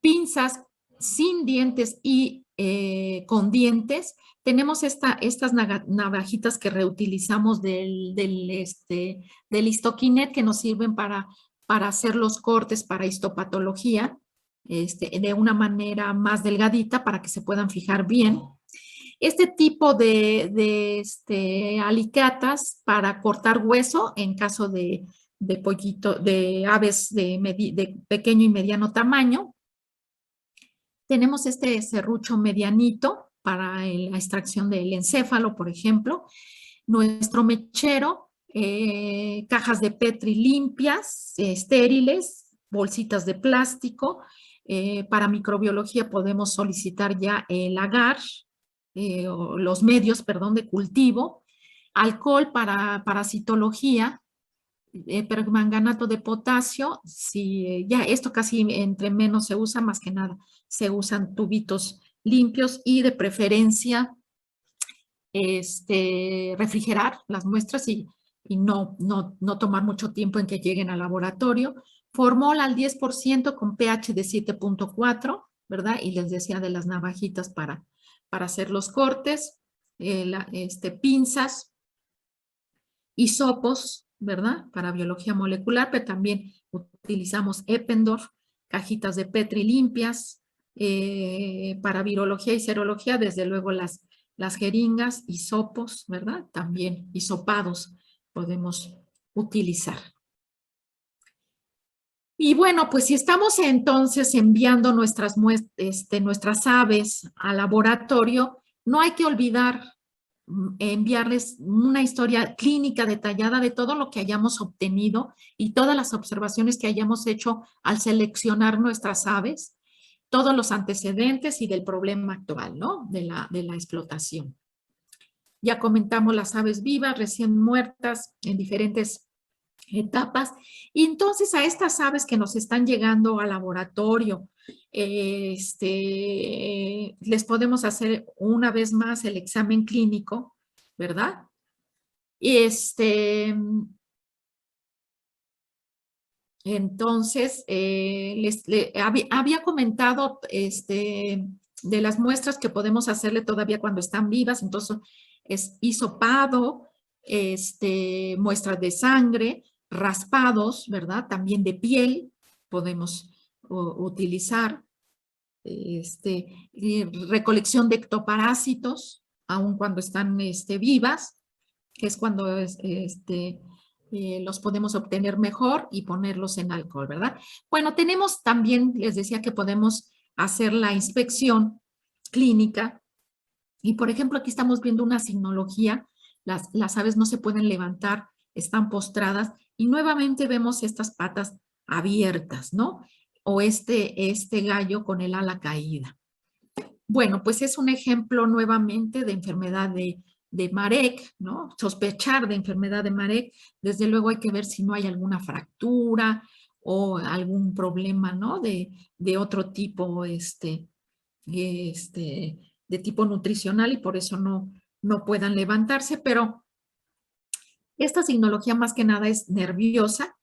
pinzas sin dientes y con dientes. Tenemos estas navajitas que reutilizamos del histoquinet que nos sirven para hacer los cortes para histopatología de una manera más delgadita para que se puedan fijar bien. Este tipo de alicatas para cortar hueso en caso de pollito, de aves de pequeño y mediano tamaño. Tenemos este serrucho medianito para la extracción del encéfalo, por ejemplo. Nuestro mechero, cajas de Petri limpias, estériles, bolsitas de plástico. Para microbiología podemos solicitar ya el agar, los medios, perdón, de cultivo. Alcohol para parasitología, permanganato de potasio, si ya esto casi entre menos se usa, más que nada se usan tubitos limpios y de preferencia refrigerar las muestras y no tomar mucho tiempo en que lleguen al laboratorio. Formol al 10% con pH de 7.4, ¿verdad? Y les decía de las navajitas para hacer los cortes, pinzas, hisopos, ¿verdad? Para biología molecular, pero también utilizamos Eppendorf, cajitas de Petri limpias, para virología y serología, desde luego las jeringas, hisopos, ¿verdad? También hisopados podemos utilizar. Y bueno, pues si estamos entonces enviando nuestras aves al laboratorio, no hay que olvidar enviarles una historia clínica detallada de todo lo que hayamos obtenido y todas las observaciones que hayamos hecho al seleccionar nuestras aves, todos los antecedentes y del problema actual, ¿no? De la explotación. Ya comentamos las aves vivas, recién muertas, en diferentes etapas. Y entonces a estas aves que nos están llegando al laboratorio, les podemos hacer una vez más el examen clínico, ¿verdad? Y entonces, había comentado de las muestras que podemos hacerle todavía cuando están vivas, entonces es hisopado, muestras de sangre, raspados, ¿verdad? También de piel podemos utilizar, recolección de ectoparásitos, aun cuando están vivas, que es cuando los podemos obtener mejor y ponerlos en alcohol, ¿verdad? Bueno, tenemos también, les decía que podemos hacer la inspección clínica y, por ejemplo, aquí estamos viendo una signología, las aves no se pueden levantar, están postradas y nuevamente vemos estas patas abiertas, ¿no? O este gallo con el ala caída. Bueno, pues es un ejemplo nuevamente de enfermedad de Marek, ¿no? Sospechar de enfermedad de Marek, desde luego hay que ver si no hay alguna fractura o algún problema, ¿no? De otro tipo, de tipo nutricional y por eso no puedan levantarse, pero esta signología más que nada es nerviosa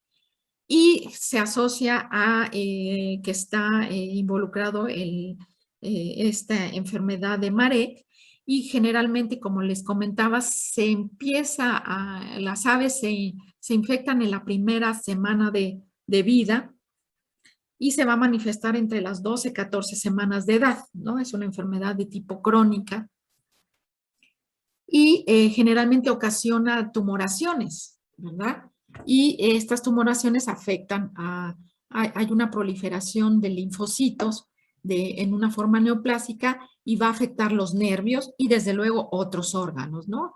y se asocia a que está involucrado esta enfermedad de Marek y generalmente, como les comentaba, las aves se infectan en la primera semana de vida y se va a manifestar entre las 12 y 14 semanas de edad, ¿no? Es una enfermedad de tipo crónica y generalmente ocasiona tumoraciones, ¿verdad? Y estas tumoraciones afectan hay una proliferación de linfocitos en una forma neoplásica y va a afectar los nervios y desde luego otros órganos, ¿no?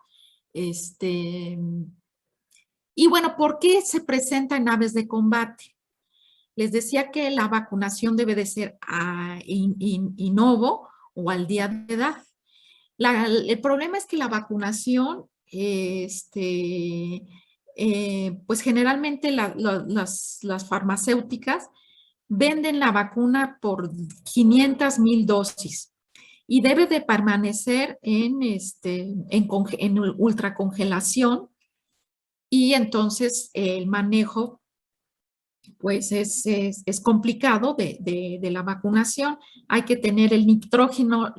Y bueno, ¿por qué se presenta en aves de combate? Les decía que la vacunación debe de ser in novo o al día de edad. El problema es que la vacunación, pues generalmente las farmacéuticas venden la vacuna por 500,000 dosis y debe de permanecer en ultracongelación y entonces el manejo pues es complicado de la vacunación. Hay que tener el nitrógeno,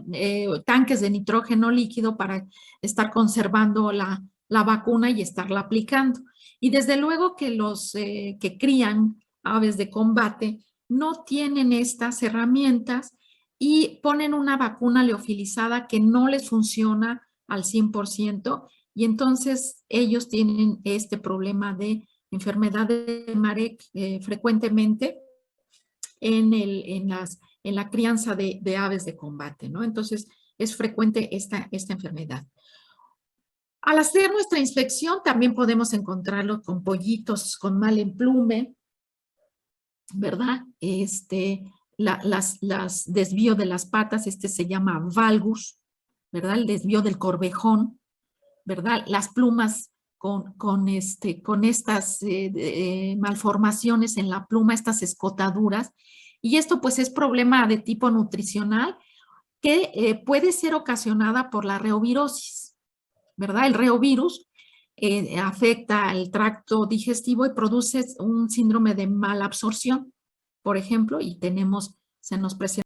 tanques de nitrógeno líquido para estar conservando la vacuna y estarla aplicando. Y desde luego que los que crían aves de combate no tienen estas herramientas y ponen una vacuna liofilizada que no les funciona al 100% y entonces ellos tienen este problema de enfermedad de Marek frecuentemente en la crianza de aves de combate, ¿no? Entonces, es frecuente esta enfermedad. Al hacer nuestra inspección, también podemos encontrarlo con pollitos con mal emplume, ¿verdad? Las desvío de las patas, se llama valgus, ¿verdad? El desvío del corvejón, ¿verdad? Las plumas con estas malformaciones en la pluma, estas escotaduras, y esto pues es problema de tipo nutricional que puede ser ocasionada por la reovirosis, ¿verdad? El reovirus afecta el tracto digestivo y produce un síndrome de malabsorción, por ejemplo, y se nos presenta